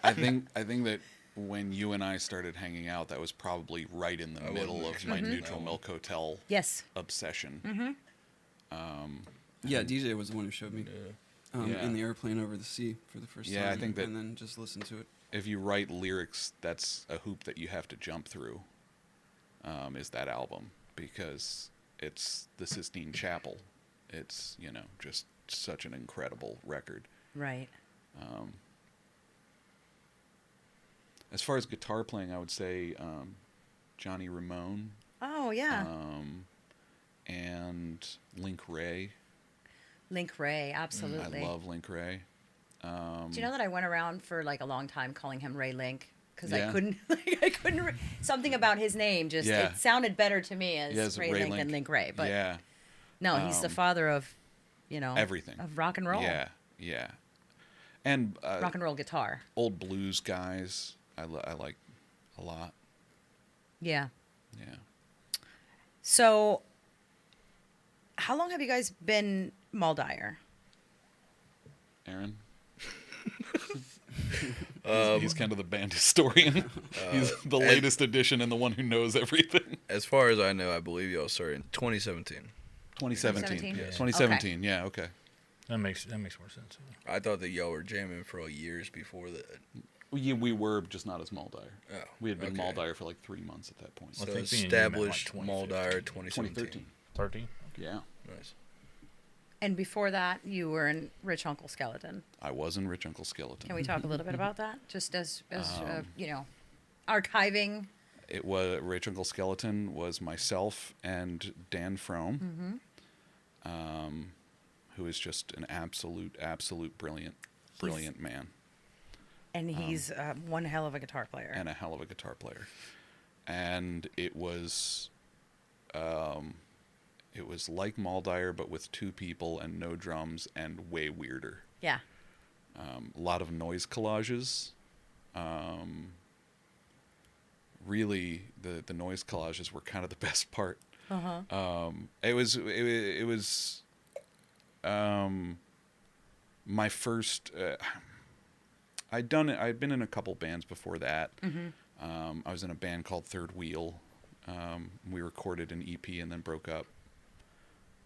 C: I think that when you and I started hanging out, that was probably right in the
D: I
C: middle
D: wasn't
C: of my
D: expecting
C: Neutral
D: that
C: Milk Hotel
B: Yes.
C: obsession.
F: Yeah, DJ was the one who showed me
C: Yeah.
F: in the airplane over the sea for the first
C: Yeah, I
F: time.
C: think that-
F: and then just listen to it.
C: If you write lyrics, that's a hoop that you have to jump through. Is that album, because it's the Sistine Chapel. It's just such an incredible record.
B: Right.
C: As far as guitar playing, I would say Johnny Ramone
B: Oh yeah.
C: and Link Ray.
B: Link Ray, absolutely.
C: I love Link Ray.
B: Do you know that I went around for like a long time calling him Ray Link because
C: Yeah.
B: I couldn't something about his name just
C: Yeah.
B: it sounded better to me as
C: Yes,
B: Ray, Link and Link Ray. But
C: yeah,
B: no, he's the father of
C: everything.
B: of rock and roll.
C: Yeah, yeah. And
B: Rock and roll guitar.
C: old blues guys, I like a lot.
B: Yeah.
C: Yeah.
B: So how long have you guys been MOLLDYER?
C: Aaron? He's kind of the band historian. He's the latest addition and the one who knows everything.
D: As far as I know, I believe y'all started in 2017.
C: 2017.
B: 2017?
C: Yeah. 2017, yeah, okay.
E: That makes more sense.
D: I thought that y'all were jamming for like years before that.
C: We were just not as MOLLDYER.
D: Oh,
C: We had been
D: okay.
C: MOLLDYER for like 3 months at that point.
E: I
D: So
E: think me and you met, like,
D: established
E: 2015.
D: MOLLDYER 2017.
C: 2013.
E: 13.
C: Yeah.
D: Nice.
B: And before that, you were in Rich Uncle Skeleton.
C: I was in Rich Uncle Skeleton.
B: Can we talk a little bit about that? Just as archiving
C: It was Rage Uncle Skeleton was myself and Dan Frome, who is just an absolute brilliant man.
B: And he's one hell of a guitar player.
C: And a hell of a guitar player. And it was like MOLLDYER, but with 2 people and no drums and way weirder.
B: Yeah.
C: A lot of noise collages. Really, the noise collages were kind of the best part. It was my first. I'd been in a couple bands before that. I was in a band called Third Wheel. We recorded an EP and then broke up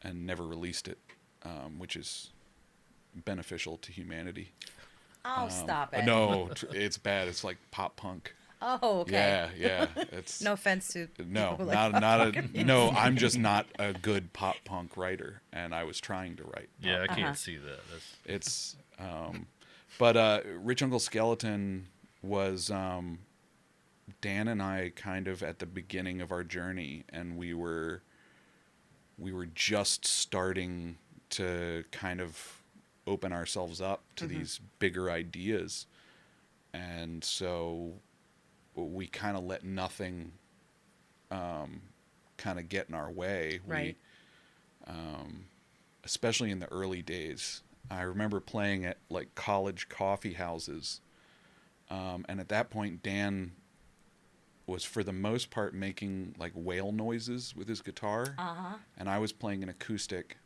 C: and never released it, which is beneficial to humanity.
B: Oh, stop it.
C: No, it's bad. It's like pop punk.
B: Oh, okay.
C: Yeah. It's
B: No offense to
C: no,
B: people who like
C: not a no. I'm just not a good pop punk writer, and I was trying to write.
E: Yeah, I can't see that.
C: It's but Rich Uncle Skeleton was Dan and I kind of at the beginning of our journey, and we were just starting to kind of open ourselves up to these bigger ideas, and so we kind of let nothing kind of get in our way.
B: Right.
C: Especially in the early days. I remember playing at like college coffee houses, and at that point Dan was for the most part making like whale noises with his guitar, and I was playing an acoustic.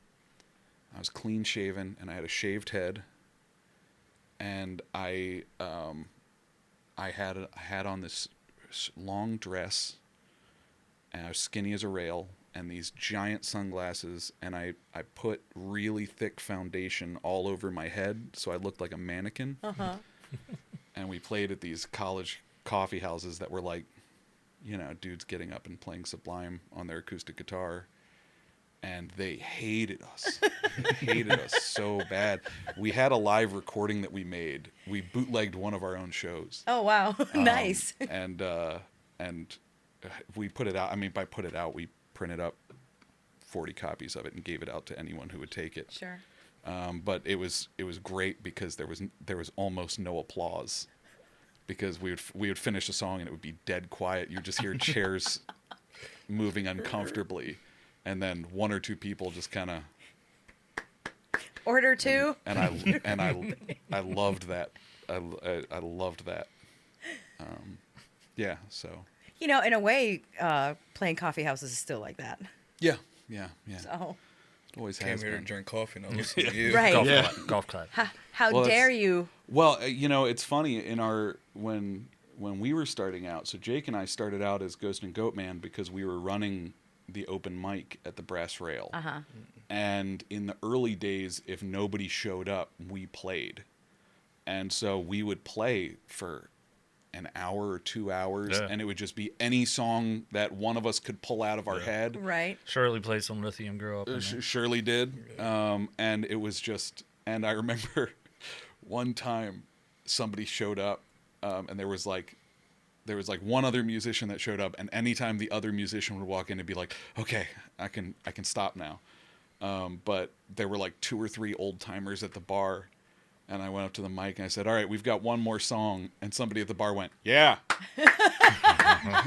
C: I was clean shaven and I had a shaved head, and I had on this long dress, and I was skinny as a rail, and these giant sunglasses, and I put really thick foundation all over my head so I looked like a mannequin. And we played at these college coffee houses that were like, you know, dudes getting up and playing Sublime on their acoustic guitar, and they hated us. They hated us so bad. We had a live recording that we made. We bootlegged one of our own shows.
B: Oh, wow. Nice.
C: And we put it out. I mean, by put it out, we printed up 40 copies of it and gave it out to anyone who would take it.
B: Sure.
C: But it was great because there was almost no applause, because we would finish a song and it would be dead quiet. You would just hear chairs moving uncomfortably, and then 1 or 2 people just kind of
B: Order 2.
C: and I loved that. I loved that. Yeah. So.
B: You know, in a way, playing coffee houses is still like that.
C: Yeah.
B: So.
C: It always
D: Came
C: has
D: here to
C: been.
D: drink coffee, not listen to you.
B: Right.
E: Golf clap.
B: How
C: Well,
B: dare
C: it's-
B: you?
C: Well, you know, it's funny in our when we were starting out. So Jake and I started out as Ghost and Goatman because we were running the open mic at the Brass Rail. And in the early days, if nobody showed up, we played. And so we would play for an hour or 2 hours,
E: Yeah.
C: and it would just be any song that one of us could pull out of our head.
B: Right.
E: Shirley played some Lithium Girl up in there.
C: Shirley did. And it was just, and I remember one time somebody showed up, and there was like one other musician that showed up, and anytime the other musician would walk in, it'd be like, okay, I can stop now. But there were like 2 or 3 old timers at the bar, and I went up to the mic and I said, all right, we've got one more song. And somebody at the bar went, yeah. And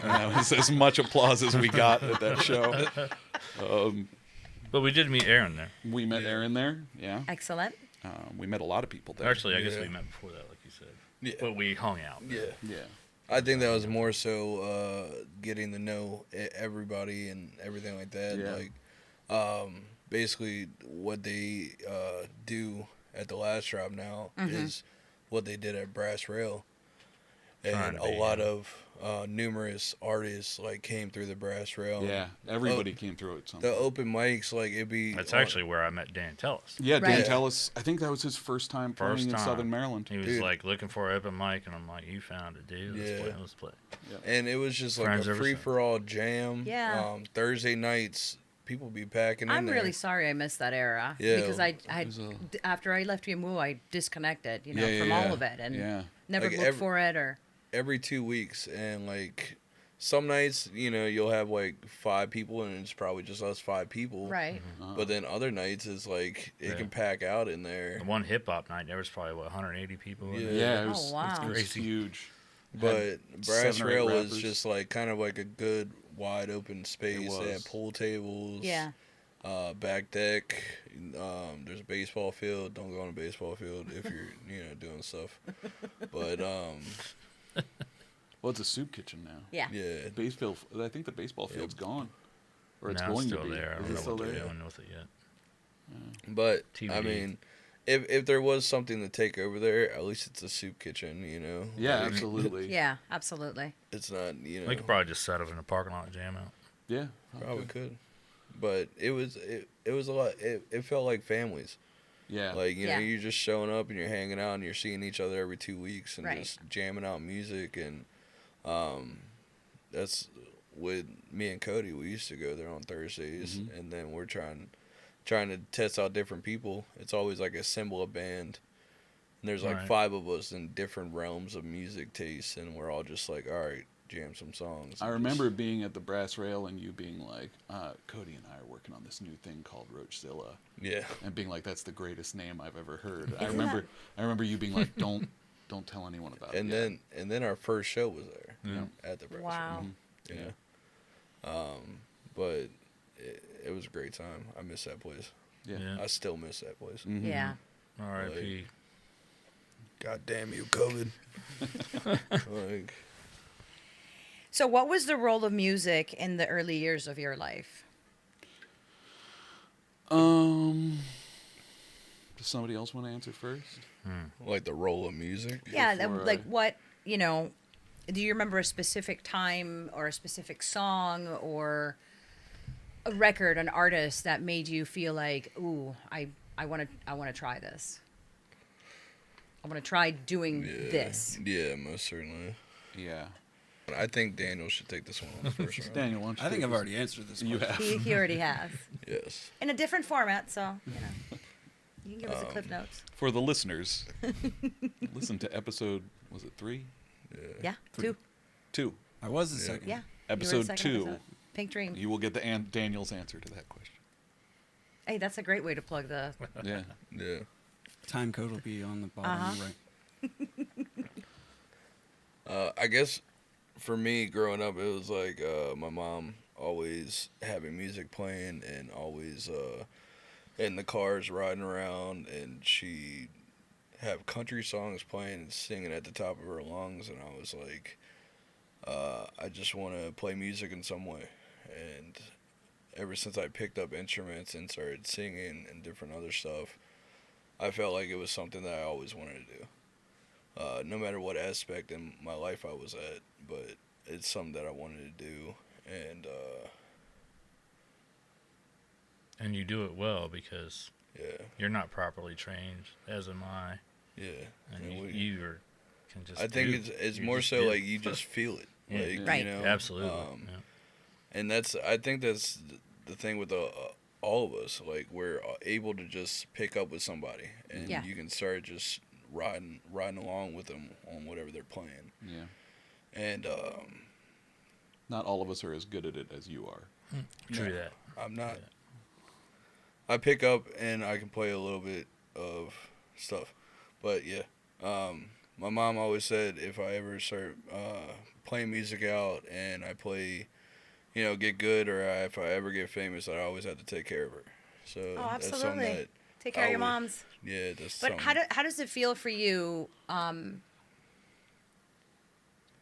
C: that was as much applause as we got at that show.
E: But we did meet Aaron there.
C: We met Aaron there. Yeah.
B: Excellent.
C: We met a lot of people there.
E: Actually, I guess
D: Yeah.
E: we met before that, like you said.
D: Yeah.
E: But we hung out.
D: Yeah.
C: Yeah.
D: I think that was more so getting to know everybody and everything like that.
C: Yeah.
D: Like, basically, what they do at the last drop now is what they did at Brass Rail,
E: Trying
D: and
E: to
D: a
E: be,
D: lot of numerous artists like came through the Brass Rail.
C: Yeah. Everybody came through it.
D: The open mics, like it'd be.
E: That's actually where I met Dan Tellis.
C: Yeah, Dan
B: Right.
C: Tellis. I think that was his first time playing
E: First
C: in
E: time.
C: Southern Maryland.
E: He was
D: Dude.
E: like looking for an open mic, and I'm like, you found it, dude. Let's play.
D: And it was just like
E: Friends
D: a
E: ever
D: free
E: since.
D: for all jam.
B: Yeah.
D: Thursday nights, people be packing in
B: I'm
D: there.
B: really sorry I missed that era.
D: Yeah.
B: Because I
C: was a-
B: after I left UMU, I disconnected,
C: Yeah,
B: from
C: yeah.
B: all of it and
C: Yeah.
B: never
D: Like
B: looked for it or.
D: every 2 weeks, and like some nights, you know, you'll have like 5 people and it's probably just us 5 people.
B: Right.
D: But then other nights it's like it
E: Yeah.
D: can pack out in there.
E: The one hip hop night, there was probably 180 people. in
D: Yeah.
E: there?
C: Yeah, it
B: Oh,
C: was,
B: wow.
C: it was
E: Crazy.
C: huge.
D: But Brass
C: 7 or 8
D: Rail is
C: rappers.
D: just like kind of like a good wide open space. They
C: was.
D: had pool tables.
B: Yeah.
D: Back deck. There's a baseball field. Don't go on a baseball field if you're doing stuff. But
C: Well, it's a soup kitchen now.
B: Yeah.
D: yeah.
C: Baseball. I think the baseball field's gone, or it's
E: No,
C: going
E: still
C: to be.
E: there. I
C: Is
E: don't
C: it
E: know
C: still
E: what they're
C: there?
E: doing with it yet.
D: But I
E: TBD.
D: mean, if there was something to take over there, at least it's a soup kitchen.
C: Yeah,
D: Like,
C: absolutely.
B: Yeah, absolutely.
D: It's not
E: We could probably just set up in the parking lot and jam out.
C: Yeah.
D: probably could. But it was a lot. It felt like families.
C: Yeah.
D: Like,
B: Yeah.
D: you're just showing up and you're hanging out and you're seeing each other every 2 weeks and
B: Right.
D: just jamming out music. And that's with me and Cody. We used to go there on Thursdays,
C: Mhm.
D: and then we're trying to test out different people. It's always like assemble a band. And there's like
E: Right.
D: 5 of us in different realms of music taste, and we're all just like, all right, jam some songs.
C: I
D: and
C: remember being at the Brass Rail and you being like, Cody and I are working on this new thing called Roachzilla,
D: yeah.
C: and being like, that's the greatest name I've ever heard. I remember you being like, don't tell anyone about
D: And
C: it.
D: then our first show was there
E: Yeah.
D: at the Brass
B: Wow.
D: Rail. Yeah. But it was a great time. I miss that place.
C: Yeah.
E: Yeah.
D: I still miss that place.
C: Mhm.
B: Yeah.
E: R.I.P.
D: God damn you, COVID. Like,
B: So, what was the role of music in the early years of your life?
C: Does somebody else want to answer first?
D: like the role of music.
B: Yeah,
C: Before
B: like
C: I-
B: what, do you remember a specific time or a specific song or a record, an artist that made you feel like, ooh, I want to try this. I want to try doing this.
D: Yeah, most certainly.
C: Yeah.
D: I think Daniel should take this one on the first round.
C: Daniel, why don't you
F: I think
C: take
F: I've
C: this?
F: already answered this.
C: You
F: question.
C: have.
B: He already has.
D: Yes.
B: In a different format, so, you can give us the clip notes.
C: For the listeners, listen to episode, was it 3?
B: Yeah, 2.
C: 2.
F: I was the second.
B: Yeah. you were in the
C: Episode
B: second
C: 2.
B: episode. Pink Dream.
C: You will get Daniel's answer to that question.
B: Hey, that's a great way to plug the.
C: Yeah.
D: Yeah.
F: Time code will be on the bottom right.
D: I guess for me growing up, it was like my mom always having music playing and always in the cars riding around, and she have country songs playing and singing at the top of her lungs, and I was like, I just want to play music in some way. And ever since I picked up instruments and started singing and different other stuff, I felt like it was something that I always wanted to do. No matter what aspect in my life I was at, but it's something that I wanted to do.
E: And you do it well because
D: Yeah,
E: you're not properly trained, as am I.
D: yeah.
E: And
D: And
E: can just.
D: I think
E: do.
D: it's
E: You
D: more
E: just
D: so
E: do.
D: like you just feel it,
E: Yeah.
D: like
B: Right.
E: Absolutely.
D: And I think that's the thing with all of us. Like we're able to just pick up with somebody, and
B: Yeah.
D: you can start just riding along with them on whatever they're playing.
C: Yeah.
D: And
C: Not all of us are as good at it as you are.
E: True
D: no,
E: that.
D: I'm not. I pick up and I can play a little bit of stuff, but yeah. My mom always said if I ever start playing music out and I play, get good, or if I ever get famous, I always have to take care of her. So
B: Oh,
D: that's something
B: absolutely.
D: that,
B: Take care of your
D: always-
B: moms.
D: yeah, that's
B: But
D: something.
B: how does it feel for you?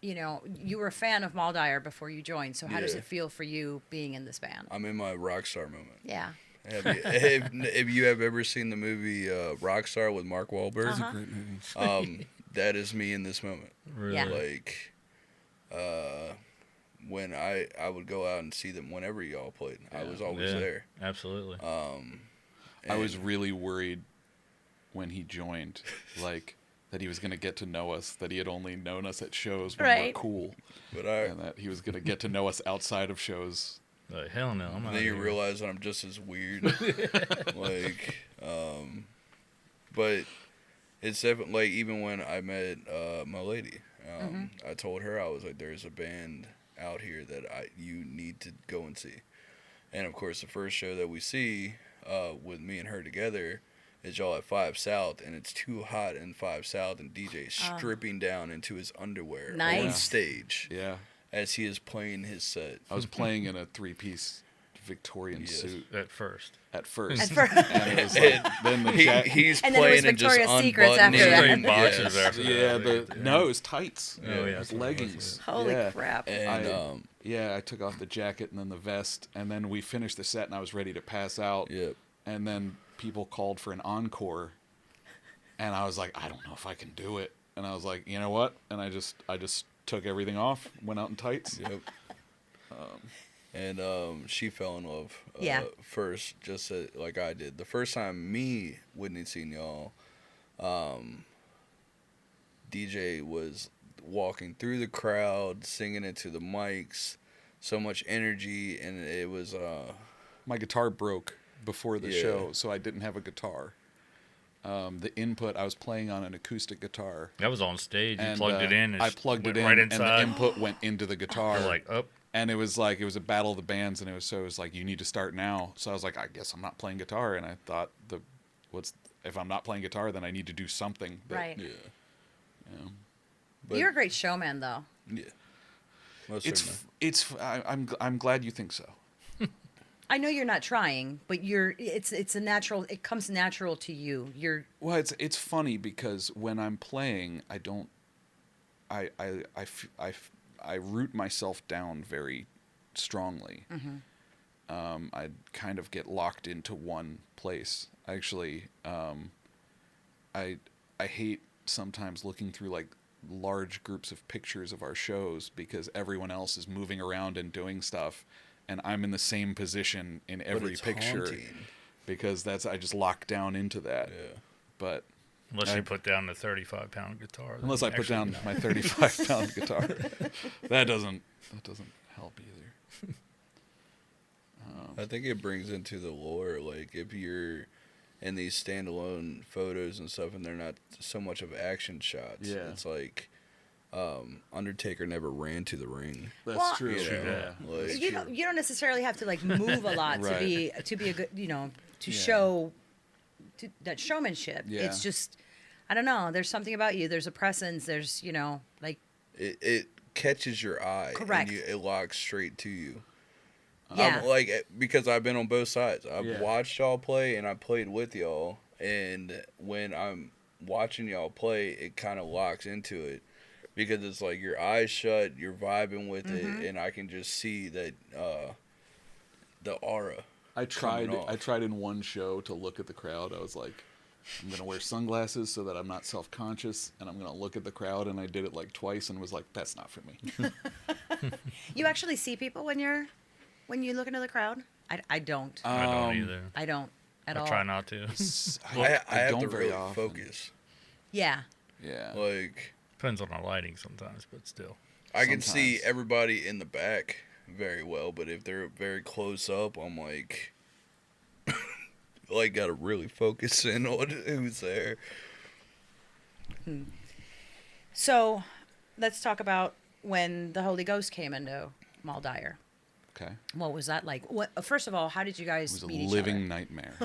B: You were a fan of MOLLDYER before you joined, so how does
D: Yeah.
B: it feel for you being in this band?
D: I'm in my rock star moment.
B: Yeah.
D: If you have ever seen the movie Rockstar with Mark Wahlberg,
F: It's a great movie.
D: that is me in this moment.
E: Really.
B: Yeah.
D: Like, when I would go out and see them whenever y'all played, I was always
E: Yeah.
D: there.
E: Absolutely.
C: I was really worried when he joined, like, that he was going to get to know us, that he had only known us at shows when
B: Right.
C: we're cool,
D: But
C: and that he was going to get to know us outside of shows.
E: Like, hell no. I'm not.
D: then you
E: here.
D: realize that I'm just as weird. Like, but it's definitely, like, even when I met my lady, I told her, I was like, there's a band out here that you need to go and see. And of course, the first show that we see with me and her together is y'all at 5 South, and it's too hot in 5 South, and DJ stripping down into his underwear on
B: Nice.
D: stage
C: Yeah.
D: as he is playing his set.
C: I was playing in a 3-piece Victorian
D: Yes.
C: suit
E: At first.
C: at first.
B: At first.
C: And it was like, then the
D: He's
B: And then it was
D: playing and just
B: Victoria's Secrets
D: unbuttoning.
B: after that.
E: Straight boxers after
C: yeah,
E: that.
C: no, it was tights.
E: Oh, yeah,
C: It was
E: that's what it was,
C: leggings.
B: Holy
C: Yeah.
B: crap.
D: And
C: I took off the jacket and then the vest, and then we finished the set, and I was ready to pass out.
D: Yep.
C: And then people called for an encore, and I was like, I don't know if I can do it. And I was like, you know what? And I just took everything off, went out in tights.
D: Yep. And she fell in love first, just like I did. The first time me, Whitney, seen y'all, DJ was walking through the crowd, singing into the mics, so much energy, and it was...
C: My guitar broke before the
D: Yeah.
C: show, so I didn't have a guitar. The input, I was playing on an acoustic guitar.
E: That was on stage. You
C: And
E: plugged it in.
C: I plugged it in,
E: right
C: and the
E: inside.
C: input went into the guitar.
E: You're like, oh.
C: And it was a battle of the bands, and it was like, you need to start now. So I was like, I guess I'm not playing guitar, and I thought if I'm not playing guitar, then I need to do something.
B: Right.
D: Yeah. But,
B: You're a great showman, though.
D: Yeah. Most certainly.
C: I'm glad you think so.
B: I know you're not trying, but it's a natural. It comes natural to you.
C: Well, it's funny because when I'm playing, I don't. I root myself down very strongly.
B: Mm-hmm.
C: I kind of get locked into one place. Actually, I hate sometimes looking through like large groups of pictures of our shows because everyone else is moving around and doing stuff, and I'm in the same position in every
D: it's
C: picture
D: haunting.
C: because I just lock down into that.
D: Yeah.
C: But
E: Unless you put down the 35-pound guitar. then
C: unless I put
E: actually,
C: down
E: no.
C: my 35-pound guitar, that doesn't help either.
D: I think it brings into the lore, like, if you're in these standalone photos and stuff and they're not so much of action shots,
C: Yeah.
D: it's like Undertaker never ran to the ring.
C: That's
B: Well,
C: true.
D: You know,
C: Yeah.
D: like,
B: You don't necessarily have to like move a lot
C: Right.
B: to be a good to
C: Yeah.
B: show that showmanship.
C: Yeah.
B: It's just I don't know. There's something about you. There's a presence. There's like
D: it catches your eye.
B: Correct.
D: And it locks straight to you.
B: yeah.
D: Because I've been on both sides. I've
C: Yeah.
D: watched y'all play and I played with y'all. And when I'm watching y'all play, it kind of locks into it. Because it's like your eyes shut, you're vibing with
B: Mm-hmm.
D: it, and I can just see that the aura.
C: I tried
D: off.
C: in one show to look at the crowd. I was like, I'm going to wear sunglasses so that I'm not self-conscious, and I'm going to look at the crowd, and I did it like twice and was like, that's not for me.
B: You actually see people when you look into the crowd? I don't.
E: I don't either.
B: I don't at
E: I
B: all.
E: try not to.
D: I have
C: don't
D: to
C: very
D: really
C: often.
D: focus.
B: Yeah.
C: Yeah.
D: Like,
E: Depends on the lighting sometimes, but still.
D: I can see
C: Sometimes.
D: everybody in the back very well, but if they're very close up, I'm like, gotta really focus in on who's there.
B: So, let's talk about when the Holy Ghost came into MOLLDYER.
C: Okay.
B: What was that like? First of all, how did you
C: It
B: guys
C: was a
B: meet each
C: living
B: other?
C: nightmare.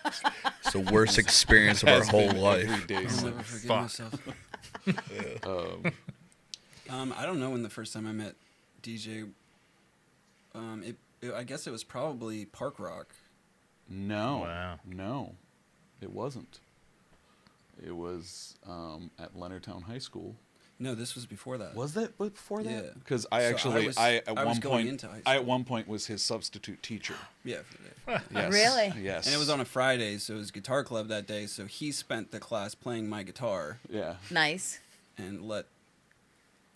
D: It's the worst experience of our
C: Has
D: whole
C: been
D: life.
C: every day
F: I'll never
C: since.
F: forgive
E: Fuck.
F: myself. I don't know when the first time I met DJ. I guess it was probably Park Rock.
C: No.
E: Wow.
C: No, it wasn't. It was at Leonardtown High School.
F: No, this was before that.
C: Was that before that?
F: Yeah.
C: Because
F: So I was going into high
C: I at
F: school.
C: one point was his substitute teacher.
F: Yeah.
C: Yes.
B: Really?
C: Yes.
F: And it was on a Friday, so it was guitar club that day. So he spent the class playing my guitar
C: Yeah.
B: Nice.
F: and let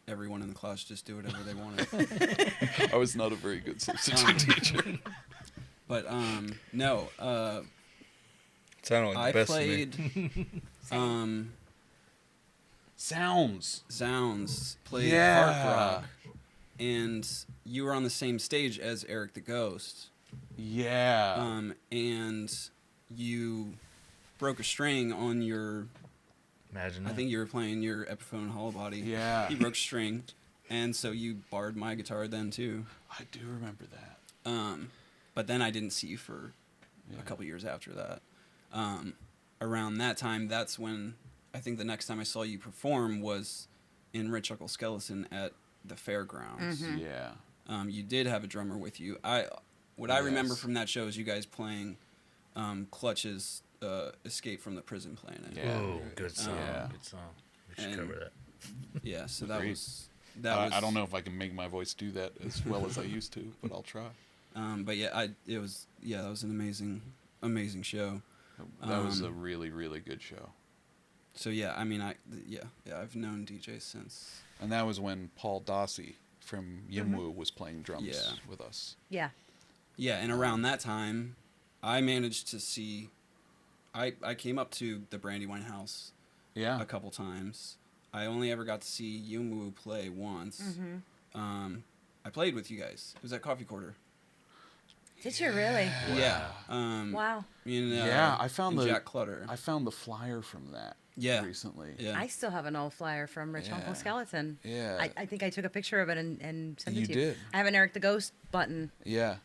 F: everyone in the class just do whatever they wanted.
C: I was not a very good substitute teacher.
F: But no,
D: Sounded like
F: I
D: the best to me.
F: played
C: Sounds.
F: Zounds, played
C: Yeah.
F: Park Rock, and you were on the same stage as Erik the Ghost.
C: Yeah.
F: And you broke a string on your.
E: Imagine
F: I
E: that.
F: think you were playing your Epiphone Hollow Body.
C: Yeah.
F: He broke a string, And so you borrowed my guitar then too.
C: I do remember that.
F: But then I didn't see you for a couple years after that. Around that time, that's when I think the next time I saw you perform was in Rich Uncle Skeleton at the fairgrounds.
C: Yeah.
F: You did have a drummer with you. What I remember from that show is you guys playing Clutch's Escape from the Prison Planet.
C: Yeah.
E: Oh, good song.
C: Yeah.
E: Good song. We should
F: And-
E: cover that.
F: Yeah, so that
C: Agreed.
F: was that
C: I don't know if I can make my voice do that as well as I used to, but I'll try.
F: But yeah, that was an amazing show.
C: That was a really, really good show.
F: So yeah, I mean, I've known DJ since.
C: And that was when Paul Dossie from Yimwoo was playing drums with us.
B: Yeah.
F: Yeah, and around that time, I managed to see. I came up to the Brandywine House
C: Yeah.
F: a couple times. I only ever got to see Yimwoo play once. I played with you guys. It was at Coffee Quarter.
B: Did you really?
F: Yeah.
B: Wow.
C: Yeah, I found
F: and
C: the
F: Jack Clutter.
C: I found the flyer from that recently.
F: Yeah.
B: I still have an old flyer from Rich Uncle
C: Yeah.
B: Skeleton.
C: Yeah.
B: I think I took a picture of it and sent it
C: You
B: to you.
C: did.
B: I have an Eric the Ghost button.
C: Yeah.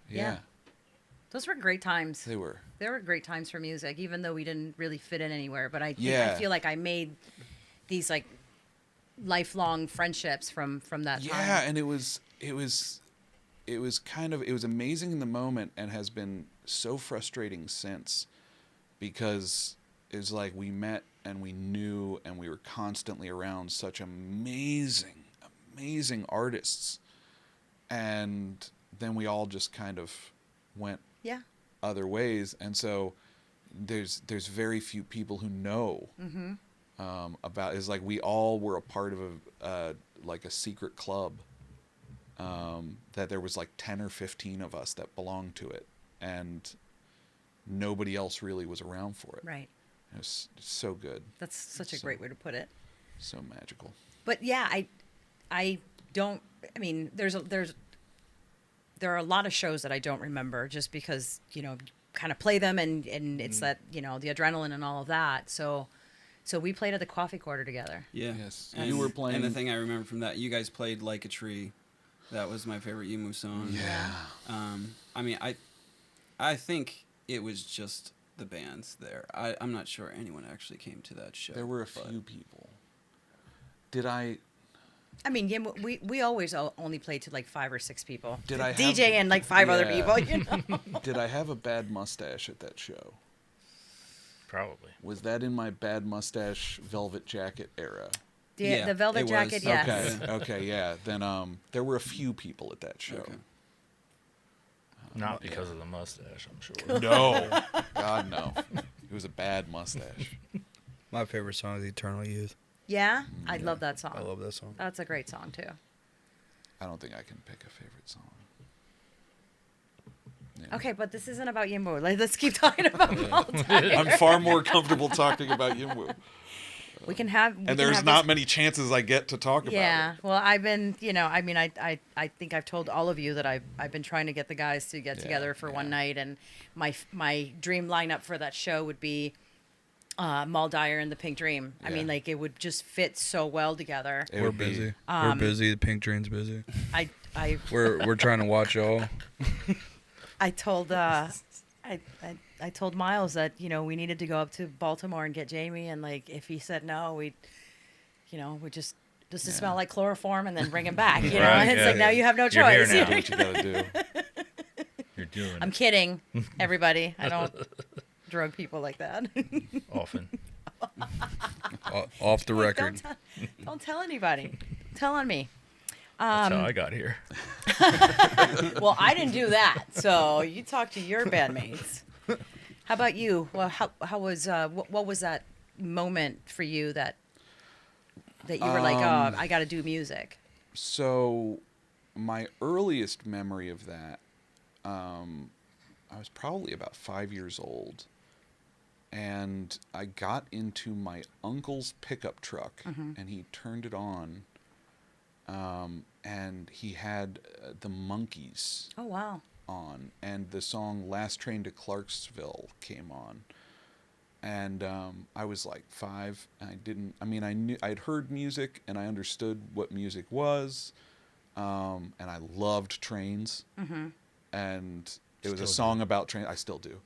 B: Yeah. Those were great times.
C: They were.
B: They were great times for music, even though we didn't really fit in anywhere. But I
C: Yeah.
B: feel like I made these like lifelong friendships from that time.
C: Yeah, and it was amazing in the moment and has been so frustrating since, because it's like we met and we knew and we were constantly around such amazing artists, and then we all just kind of went
B: Yeah.
C: other ways, and so there's very few people who know about. It's like we all were a part of a secret club, that there was like 10 or 15 of us that belonged to it, and nobody else really was around for it.
B: Right.
C: It was so good,
B: That's such a
C: So-
B: great way to put it.
C: so magical.
B: But yeah, I don't. I mean, there are a lot of shows that I don't remember just because kind of play them and it's that the adrenaline and all of that. So we played at the Coffee Quarter together.
F: Yeah.
C: Yes,
F: And,
C: you were playing.
F: And the thing I remember from that, you guys played Like a Tree. That was my favorite Yimwoo song.
C: Yeah.
F: I mean, I think it was just the bands there. I'm not sure anyone actually came to that show.
C: There were a
F: but-
C: few people. Did I?
B: I mean, yeah, we always only played to like 5 or 6 people.
C: Did I have-
B: DJ and like 5 other
C: Yeah.
B: people?
C: Did I have a bad mustache at that show?
E: Probably.
C: Was that in my bad mustache velvet jacket era?
F: Yeah,
B: The Velvet
F: it was.
B: Jacket, yes.
C: Okay. Okay. Yeah. Then there were a few people at that show.
F: Okay.
E: Not because of the mustache, I'm sure.
C: No. God no. It was a bad mustache.
D: My favorite song is Eternal Youth.
B: Yeah, I love that song.
D: I love that song.
B: That's a great song too.
C: I don't think I can pick a favorite song. Yeah.
B: Okay, but this isn't about Yimwoo. Let's keep talking about MOLLDYER.
C: I'm far more comfortable talking about Yimwoo.
B: We can have.
C: And there's not many chances I get to talk about
B: Yeah,
C: it.
B: well, I've been, I think I've told all of you that I've been trying to get the guys to get
C: Yeah,
B: together for one
C: yeah.
B: night, and my dream lineup for that show would be MOLLDYER and the Pink Dream. I mean,
C: Yeah.
B: like it would just fit so well together.
C: It
D: We're
C: would be-
D: busy. We're busy. The Pink Dream's busy.
B: I
D: We're trying to watch y'all.
B: I told I told Miles that we needed to go up to Baltimore and get Jamie, and like if he said no, we just does it
C: Yeah.
B: smell like chloroform, and then bring him back.
E: Right,
B: It's
E: yeah,
B: like now
E: yeah.
B: you have no
E: You're here
B: choice.
E: now.
C: Do what you gotta do.
E: You're doing
B: I'm
E: it
B: kidding, everybody. I don't drug people like that.
E: often.
D: Off the record.
B: Don't tell anybody. Tell on me.
E: That's how I got here.
B: Well, I didn't do that, so you talk to your bandmates. How about you? Well, how was what was that moment for you that you were like, oh, I got to do music?
C: So, my earliest memory of that, I was probably about 5 years old, and I got into my uncle's pickup truck, and he turned it on, and he had the Monkees
B: Oh wow.
C: on, and the song "Last Train to Clarksville" came on, And I was like 5, and I'd heard music, and I understood what music was, and I loved trains. And it was a
E: Still
C: song about train. I still do.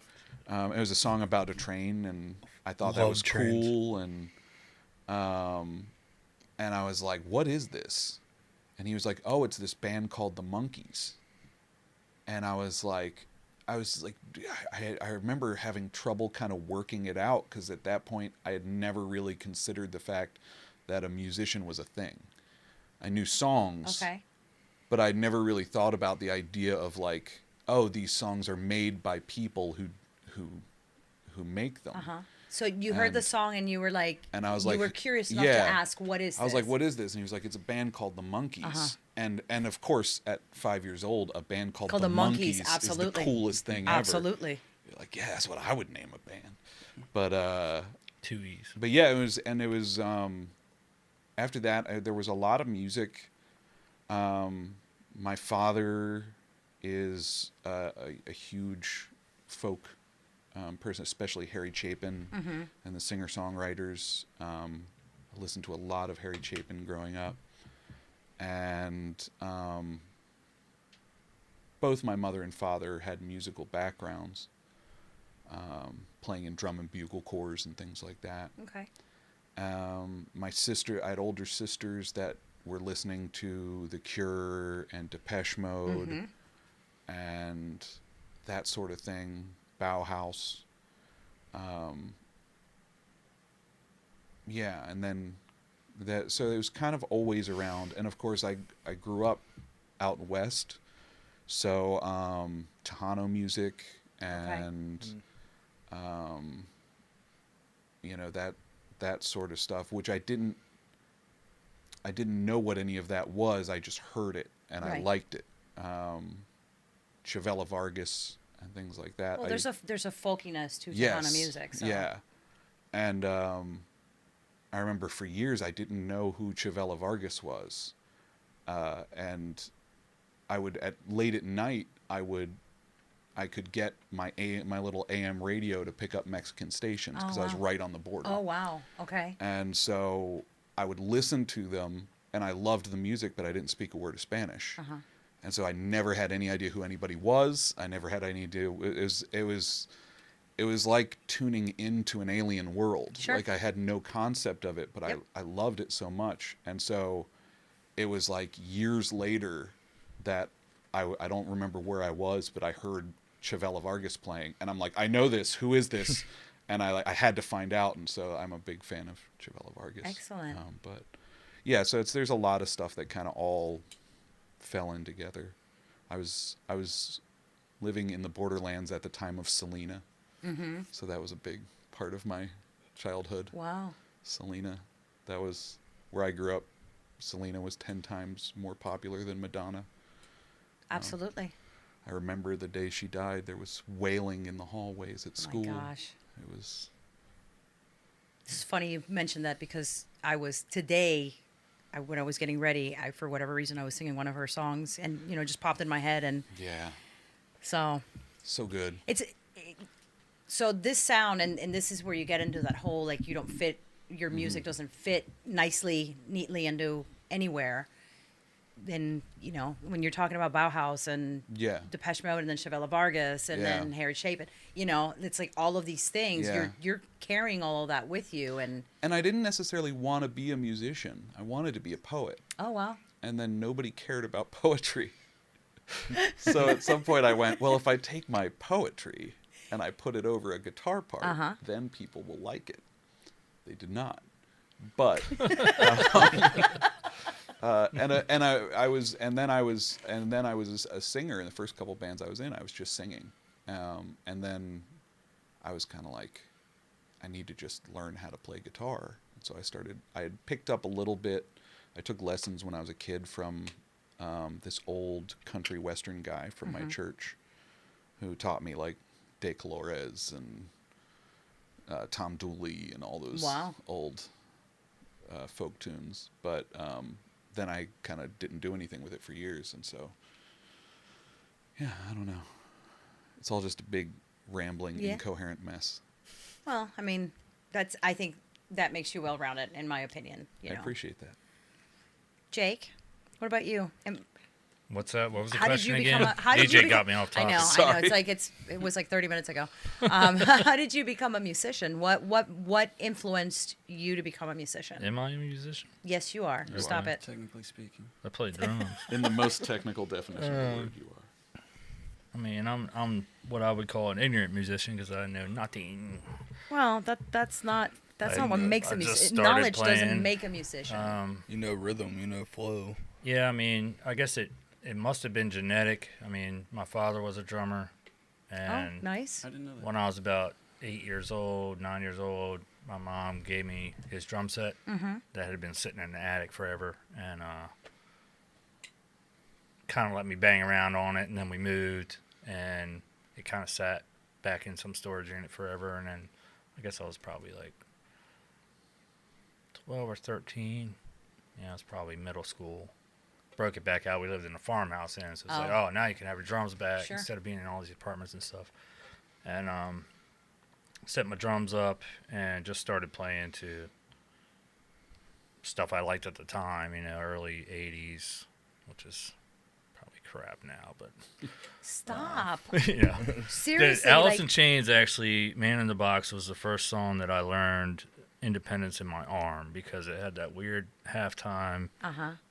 C: It was a song about a train, and I thought that
G: Love
C: was
G: trains.
C: cool. And I was like, "What is this?" And he was like, "Oh, it's this band called the Monkees." And I was like, I remember having trouble kind of working it out, because at that point I had never really considered the fact that a musician was a thing. I knew songs,
B: Okay.
C: but I'd never really thought about the idea of like, oh, these songs are made by people who make them.
B: So you heard the
C: And-
B: song and you were like,
C: And I was
B: you
C: like,
B: were curious enough
C: yeah.
B: to ask, what is this?
C: I was like, what is this? And he was like, it's a band called the Monkees. And of course, at 5 years old, a band called the Monkees is the
B: absolutely.
C: coolest thing ever.
B: Absolutely.
C: You're like, yeah, that's what I would name a band. But
E: 2 E's.
C: but yeah, it was after that there was a lot of music. My father is a huge folk person, especially Harry Chapin and the singer-songwriters. I listened to a lot of Harry Chapin growing up. And both my mother and father had musical backgrounds, playing in drum and bugle corps and things like that.
B: Okay.
C: I had older sisters that were listening to The Cure and Depeche Mode and that sort of thing, Bauhaus. Yeah, and then so it was kind of always around. And of course, I grew up out west, so Tejano music and that sort of stuff, which I didn't know what any of that was. I just heard it and I
B: Right.
C: liked it. Chavela Vargas and things like that.
B: Well, there's a folkiness to
C: Yes,
B: Tejano music. So.
C: yeah. And I remember for years I didn't know who Chavela Vargas was, and I would late at night I could get my little AM radio to pick up Mexican stations, because I was
B: wow.
C: right on the border.
B: Oh wow. Okay.
C: And so I would listen to them, and I loved the music, but I didn't speak a word of Spanish. And so I never had any idea who anybody was. I never had any idea. It was like tuning into an alien world.
B: Sure.
C: Like I had no concept of it, but
B: Yep.
C: I loved it so much. And so it was like years later that I don't remember where I was, but I heard Chavela Vargas playing, and I'm like, I know this. Who is this? And I had to find out, and so I'm a big fan of Chavela Vargas.
B: Excellent.
C: But yeah, so there's a lot of stuff that kind of all fell in together. I was living in the borderlands at the time of Selena, so that was a big part of my childhood.
B: Wow.
C: Selena, that was where I grew up. Selena was 10 times more popular than Madonna.
B: Absolutely.
C: I remember the day she died, there was wailing in the hallways at school.
B: Oh my gosh.
C: It was
B: It's funny you mentioned that, because I was today, when I was getting ready, for whatever reason I was singing one of her songs, and just popped in my head, and
C: yeah,
B: so
C: so good.
B: so this sound, and this is where you get into that whole, like, you don't fit, your music doesn't fit nicely, neatly into anywhere. Then when you're talking about Bauhaus and
C: Yeah.
B: Depeche Mode and then Chavela Vargas and
C: Yeah.
B: then Harry Chapin, it's like all of these things.
C: Yeah.
B: You're carrying all of that with you, and
C: And I didn't necessarily want to be a musician. I wanted to be a poet.
B: oh wow,
C: And then nobody cared about poetry. So at some point I went, well, if I take my poetry and I put it over a guitar part, then people will like it. They did not. But I was a singer in the first couple bands I was in. I was just singing, and then I was kind of like, I need to just learn how to play guitar. And so I had picked up a little bit. I took lessons when I was a kid from this old country western guy from my church, who taught me like De Colores and Tom Dooley and all those
B: Wow.
C: old folk tunes. But then I kind of didn't do anything with it for years, and so yeah, I don't know. It's all just a big rambling,
B: Yeah.
C: incoherent mess.
B: Well, I mean, I think that makes you well-rounded, in my opinion. You
C: I
B: know.
C: appreciate that.
B: Jake, what about you? And
E: What's that? What was the
B: how did
E: question
B: you
E: again?
B: become how did you
E: DJ got me off topic.
B: I know.
C: Sorry.
B: It was like 30 minutes ago. How did you become a musician? What influenced you to become a musician?
E: Am I a musician?
B: Yes, you are.
C: You
B: Stop
C: are.
B: it.
F: Technically speaking.
E: I play drums.
C: In the most technical definition of the word, you are.
E: I mean, I'm what I would call an ignorant musician because I know nothing.
B: Well, that's not what makes a
E: I just
B: musician.
E: started
B: Knowledge doesn't
E: playing.
B: make a musician.
D: You know rhythm, you know flow.
E: Yeah, I mean, I guess it must have been genetic. I mean, my father was a drummer, and
B: Nice.
F: I didn't know that.
E: when I was about 9 years old, my mom gave me his drum set that had been sitting in the attic forever, and kind of let me bang around on it. And then we moved, and it kind of sat back in some storage unit forever. And then I guess I was probably like 12 or 13. Yeah, it was probably middle school. Broke it back out. We lived in a farmhouse then, so it's like, oh, now you can have your drums back
B: Sure.
E: instead of being in all these apartments and stuff. And set my drums up and just started playing to stuff I liked at the time, early 80s, which is probably crap now, but
B: Stop.
E: yeah.
B: Seriously.
E: Alice in Chains, actually, Man in the Box was the first song that I learned Independence in my arm because it had that weird halftime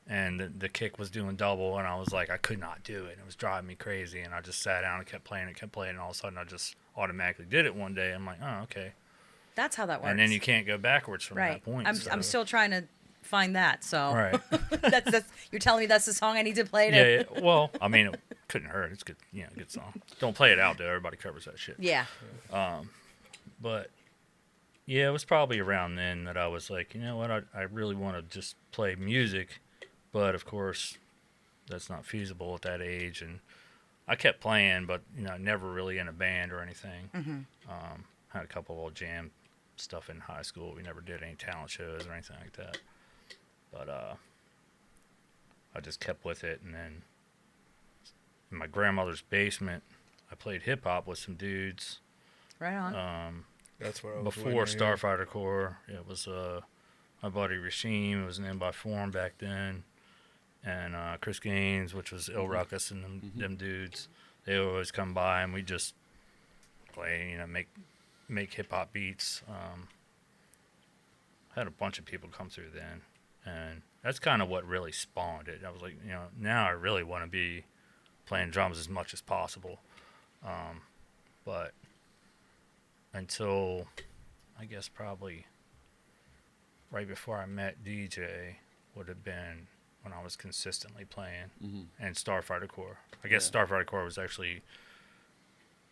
E: and the kick was doing double, and I was like, I could not do it. It was driving me crazy, and I just sat down and kept playing, and all of a sudden I just automatically did it one day. I'm like, oh, okay.
B: That's how that works.
E: And then you can't go backwards from
B: right.
E: that point.
B: I'm still trying to find that. So
E: Right.
B: that's you're telling me that's the song I need to play to.
E: Yeah. Well, I mean, it couldn't hurt. It's good. Good song. Don't play it out though. Everybody covers that shit.
B: Yeah.
E: But yeah, it was probably around then that I was like, you know what? I really want to just play music, but of course, that's not feasible at that age. And I kept playing, but never really in a band or anything. Had a couple of old jam stuff in high school. We never did any talent shows or anything like that. But I just kept with it, and then in my grandmother's basement, I played hip hop with some dudes.
B: Right on.
D: That's what I was
E: Before
D: waiting to hear.
E: Starfighter Corps. It was my buddy Rashim. It was an by Form back then, and Chris Gaines, which was Il Ruckus and them dudes. They would always come by, and we just play, make hip hop beats. Had a bunch of people come through then, and that's kind of what really spawned it. I was like, now I really want to be playing drums as much as possible, but until I guess probably right before I met DJ would have been when I was consistently playing, and Starfighter Corps. I guess Starfighter Corps was actually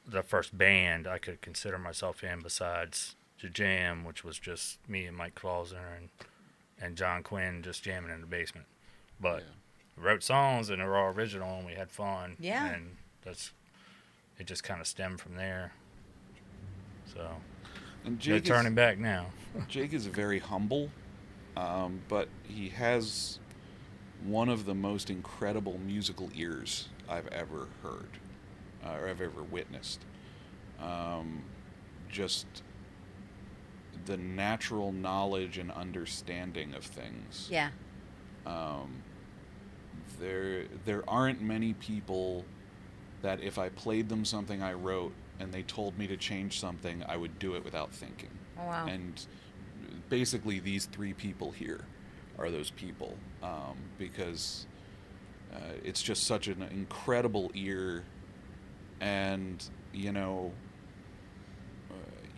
E: the first band I could consider myself in besides the Jam, which was just me and Mike Clauser and John Quinn just jamming in the basement. But we wrote songs and they were all original and we had fun.
B: Yeah.
E: And it just kind of stemmed from there. So
C: And
E: no
C: Jake
E: turning back now.
C: Jake is very humble, but he has one of the most incredible musical ears I've ever heard, or I've ever witnessed. Just the natural knowledge and understanding of things.
B: Yeah.
C: There aren't many people that if I played them something I wrote and they told me to change something, I would do it without thinking.
B: Oh, wow.
C: And basically these three people here are those people, because it's just such an incredible ear, and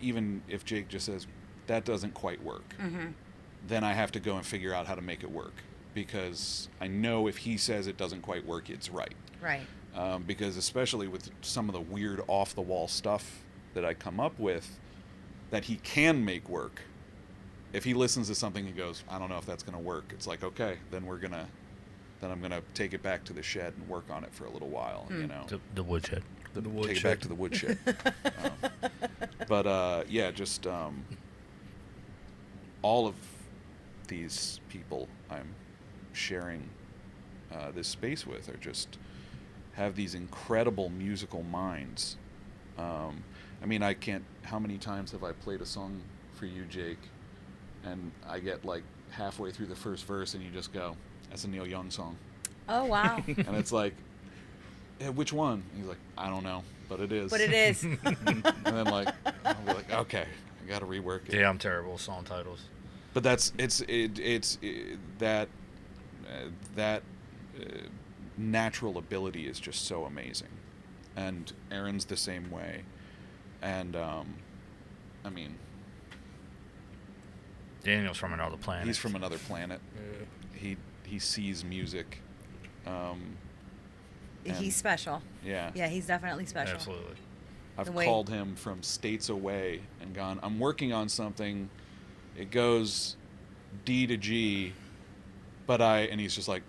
C: even if Jake just says that doesn't quite work, then I have to go and figure out how to make it work, because I know if he says it doesn't quite work, it's right.
B: Right.
C: Because especially with some of the weird off-the-wall stuff that I come up with that he can make work, if he listens to something and goes, I don't know if that's going to work, it's like, okay, then I'm going to take it back to the shed and work on it for a little while,
E: The woodshed.
C: Take it back to the woodshed. Just all of these people I'm sharing this space with are just have these incredible musical minds, I mean, I can't. How many times have I played a song for you, Jake, and I get like halfway through the first verse, and you just go, "That's a Neil Young song,"
B: Oh wow.
C: and it's like, which one? And he's like, I don't know, but it is.
B: But it is.
C: And then like, I'll be like, okay, I got to rework it.
E: Yeah, I'm terrible with song titles.
C: But that natural ability is just so amazing, and Aaron's the same way, and I mean,
E: Daniel's from another planet.
C: he's from another planet.
D: Yeah.
C: He sees music. And-
B: He's special.
C: Yeah.
B: Yeah, he's definitely special.
E: Absolutely.
C: I've
B: The way-
C: called him from states away and gone, I'm working on something. It goes D to G, and he's just like,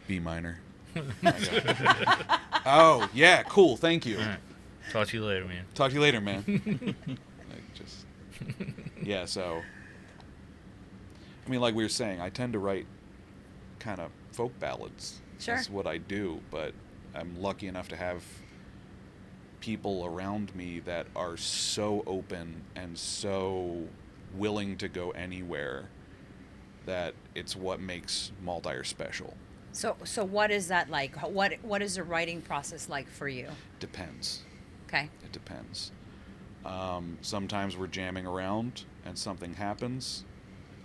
C: B minor. I go, oh, yeah, cool, thank you.
E: All right. Talk to you later, man.
C: Talk to you later, man. Yeah, so, I mean, like we were saying, I tend to write kind of folk ballads.
B: Sure.
C: That's what I do, but I'm lucky enough to have people around me that are so open and so willing to go anywhere that it's what makes MOLLDYER special.
B: So what is that like? What is the writing process like for you?
C: Depends.
B: Okay.
C: It depends. Sometimes we're jamming around and something happens,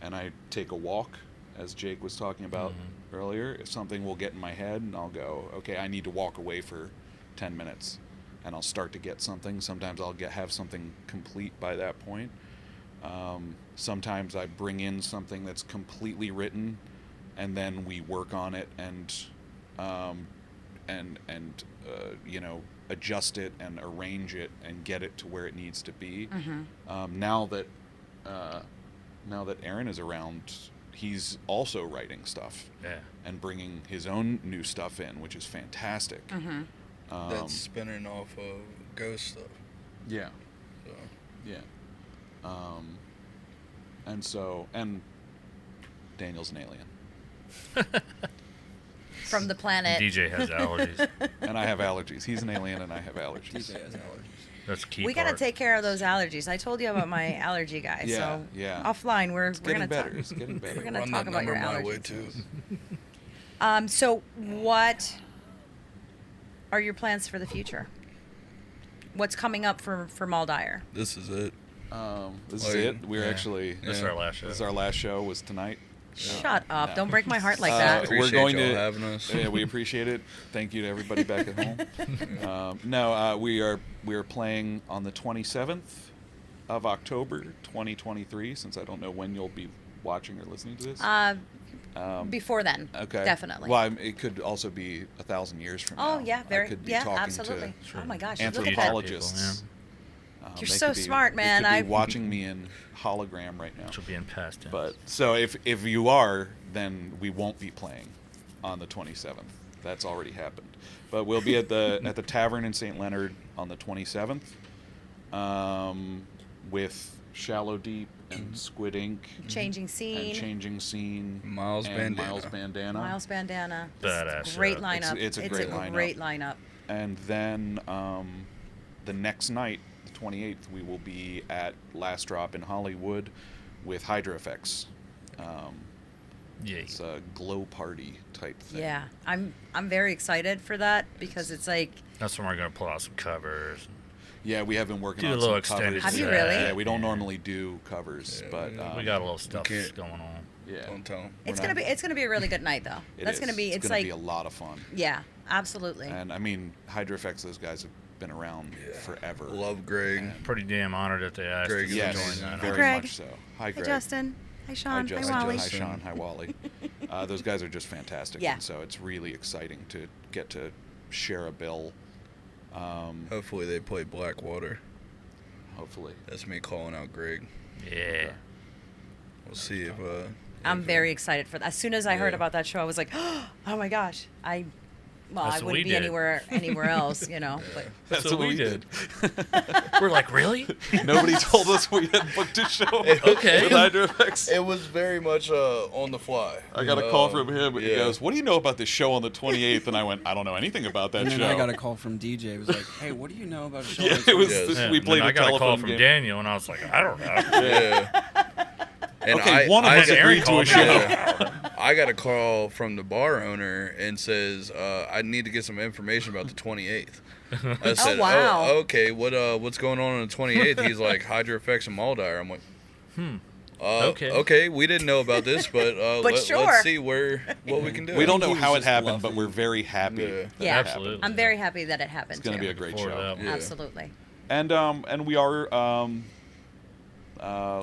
C: and I take a walk, as Jake was talking about earlier. If something will get in my head, and I'll go, okay, I need to walk away for 10 minutes, and I'll start to get something. Sometimes I'll have something complete by that point. Sometimes I bring in something that's completely written, and then we work on it and adjust it and arrange it and get it to where it needs to be. Now that Aaron is around, he's also writing stuff and bringing his own new stuff in, which is fantastic.
D: That's spinning off of Ghost stuff.
C: Yeah.
D: So.
C: Yeah. And Daniel's an alien.
B: From the planet.
E: DJ has allergies.
C: And I have allergies. He's an alien and I have allergies.
F: DJ has allergies.
E: That's a key
B: We
E: part.
B: gotta take care of those allergies. I told you about my allergy guy.
C: Yeah,
B: so
C: yeah.
B: offline, we're
C: Getting
B: gonna
C: better.
B: talk.
C: It's getting better.
B: We're gonna
D: Run
B: talk
D: that
B: about your
D: number my way
B: allergies.
D: too.
B: So what are your plans for the future? What's coming up for MOLLDYER?
D: This is it.
C: This is
D: Like,
C: it. We're
D: yeah.
C: actually.
E: This is our last show.
C: This is our last show. Was tonight.
B: Shut up!
C: No.
B: Don't break my heart like that.
C: We're
D: Appreciate
C: going
D: y'all
C: to.
D: having us.
C: Yeah, we appreciate it. Thank you to everybody back at home. We are playing on the 27th of October, 2023. Since I don't know when you'll be watching or listening to this.
B: Before then,
C: Okay.
B: definitely.
C: Well, it could also be 1,000 years from now.
B: Oh yeah,
C: I could be talking
B: absolutely.
C: to
B: Oh my gosh, look at that.
C: anthropologists.
B: You're
C: They
B: so
C: could be-
B: smart, man.
C: They could
B: I-
C: be watching me in hologram right now.
E: Which will be in past tense.
C: But so if you are, then we won't be playing on the 27th. That's already happened. But we'll be at the Tavern in St. Leonard on the 27th, with Shallow Deep and Squid Ink
B: Changing scene.
C: and Changing Scene.
D: Miles
C: and
D: Bandana.
C: Miles Bandana.
B: Miles Bandana.
E: Badass
B: Great
E: show.
B: lineup.
C: It's a great lineup.
B: great lineup.
C: And then the next night, the 28th, we will be at Last Drop in Hollywood with Hydra Effects.
E: Yeah.
C: It's a glow party type thing.
B: Yeah, I'm very excited for that because it's like
E: That's when we're gonna pull out some covers.
C: Yeah, we have been working
E: Do a
C: on
E: little
C: some
E: extended
C: covers.
B: Have you really?
C: Yeah, we don't normally do covers,
D: Yeah,
C: but
D: yeah.
E: We got a little stuff
D: can't-
E: going on.
C: yeah,
D: Don't tell 'em.
B: it's
C: We're
B: gonna be a really good night though.
C: It
B: That's
C: is.
B: gonna be
C: It's
B: it's
C: gonna
B: like
C: be a lot of fun.
B: yeah, absolutely.
C: And I mean, Hydra Effects, those guys have been around forever.
D: Love Greg.
C: And-
E: Pretty damn honored that they asked
D: Greg
E: us
D: is
E: to
C: Yes,
E: join that.
C: very
B: Greg.
C: much so. Hi,
B: Hi
C: Greg.
B: Justin. Hi Sean.
C: Hi,
B: Hi,
C: Justin.
B: Wally.
C: Hi, Sean. Hi, Wally. Those guys are just fantastic.
B: Yeah.
C: And so it's really exciting to get to share a bill.
D: Hopefully they play Blackwater.
C: Hopefully.
D: That's me calling out Greg.
E: Yeah.
D: We'll see if
B: I'm very excited for that. As soon as I heard
D: Yeah.
B: about that show, I was like, oh my gosh, Well,
E: That's
B: I
E: what
B: wouldn't
E: we
B: be
E: did.
B: anywhere else, you know. But
E: That's
C: what
E: what we
C: we
E: did. We're like, really?
C: Nobody told us we had booked a show
E: Okay.
C: with Hydro Effects.
D: It was very much on the fly.
C: I got a call from him, and he
D: yeah.
C: goes, "What do you know about this show on the 28th?" And I went, "I don't know anything about that
F: And then
C: show."
F: I got a call from DJ. It was like, "Hey, what do you know about a show?"
C: Yeah,
F: like
C: it was.
D: Yes.
C: We
E: And
C: played
E: then
C: a
E: I got a
C: telephone
E: call from
C: game.
E: Daniel, and I was like, I don't know.
D: Yeah. And
C: Okay, one of us
E: Aaron
C: agreed to a
E: called me.
C: show.
D: Yeah. I got a call from the bar owner and says, I need to get some information about the 28th. I said,
B: wow.
D: okay, what's going on the 28th? He's like, Hydro Effects and MOLLDYER. I'm like,
E: Okay.
D: okay, we didn't know about this, but,
B: sure.
D: let's see what we can do.
C: We don't know
F: He was
C: how it
F: just
C: happened, but
F: bluffing.
C: we're very happy.
D: Yeah.
C: that
B: Yeah.
C: it
E: Absolutely.
C: happened.
B: I'm very happy that it happened.
C: It's going to
B: too.
C: be a great
E: Forward
C: show.
E: up.
D: Yeah.
B: Absolutely.
C: And we are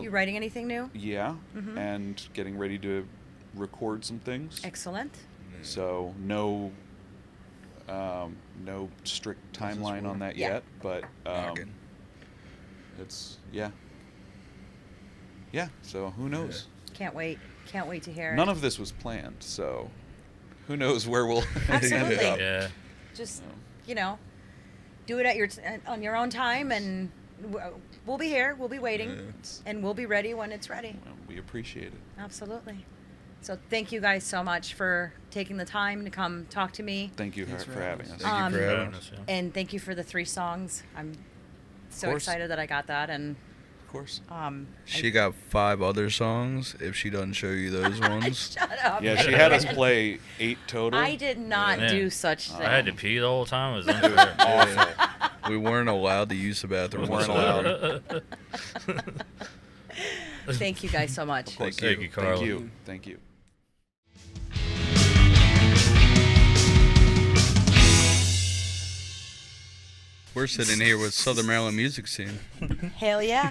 B: You writing anything new?
C: yeah, and getting ready to record some things.
B: Excellent.
C: So no strict timeline on that
B: Yeah.
C: yet, but
D: Knocking.
C: it's yeah. So who knows?
B: Can't wait. Can't wait to hear
C: None
B: it.
C: of this was planned, so who knows where we'll
B: Absolutely.
C: end up.
E: Yeah.
B: Just, you know, do it at on your own time, and we'll be here. We'll be waiting,
C: It's-
B: and we'll be ready when it's ready.
C: well, we appreciate it.
B: Absolutely. So thank you guys so much for taking the time to come talk to me,
C: Thank you
F: Thanks
C: for
F: for
C: having
F: having
C: us.
F: us.
D: Thank you for having
E: Bonus,
D: us.
E: yeah.
B: and thank you for the 3 songs. I'm so
C: course.
B: excited that I got that, and
C: Of course.
D: She got 5 other songs if she doesn't show you those ones.
B: shut up.
C: Yeah, she had us play 8 total.
B: I did not
E: Man.
B: do such thing.
E: I had to pee the whole time. It was unfair.
D: Awful. We weren't allowed to use the bathroom.
C: We weren't
D: whatsoever.
C: allowed.
B: Thank you guys so much.
C: Of course.
E: Thank you, Carla.
C: Thank you. Thank you.
D: We're sitting here with Southern Maryland music scene.
B: Hell yeah.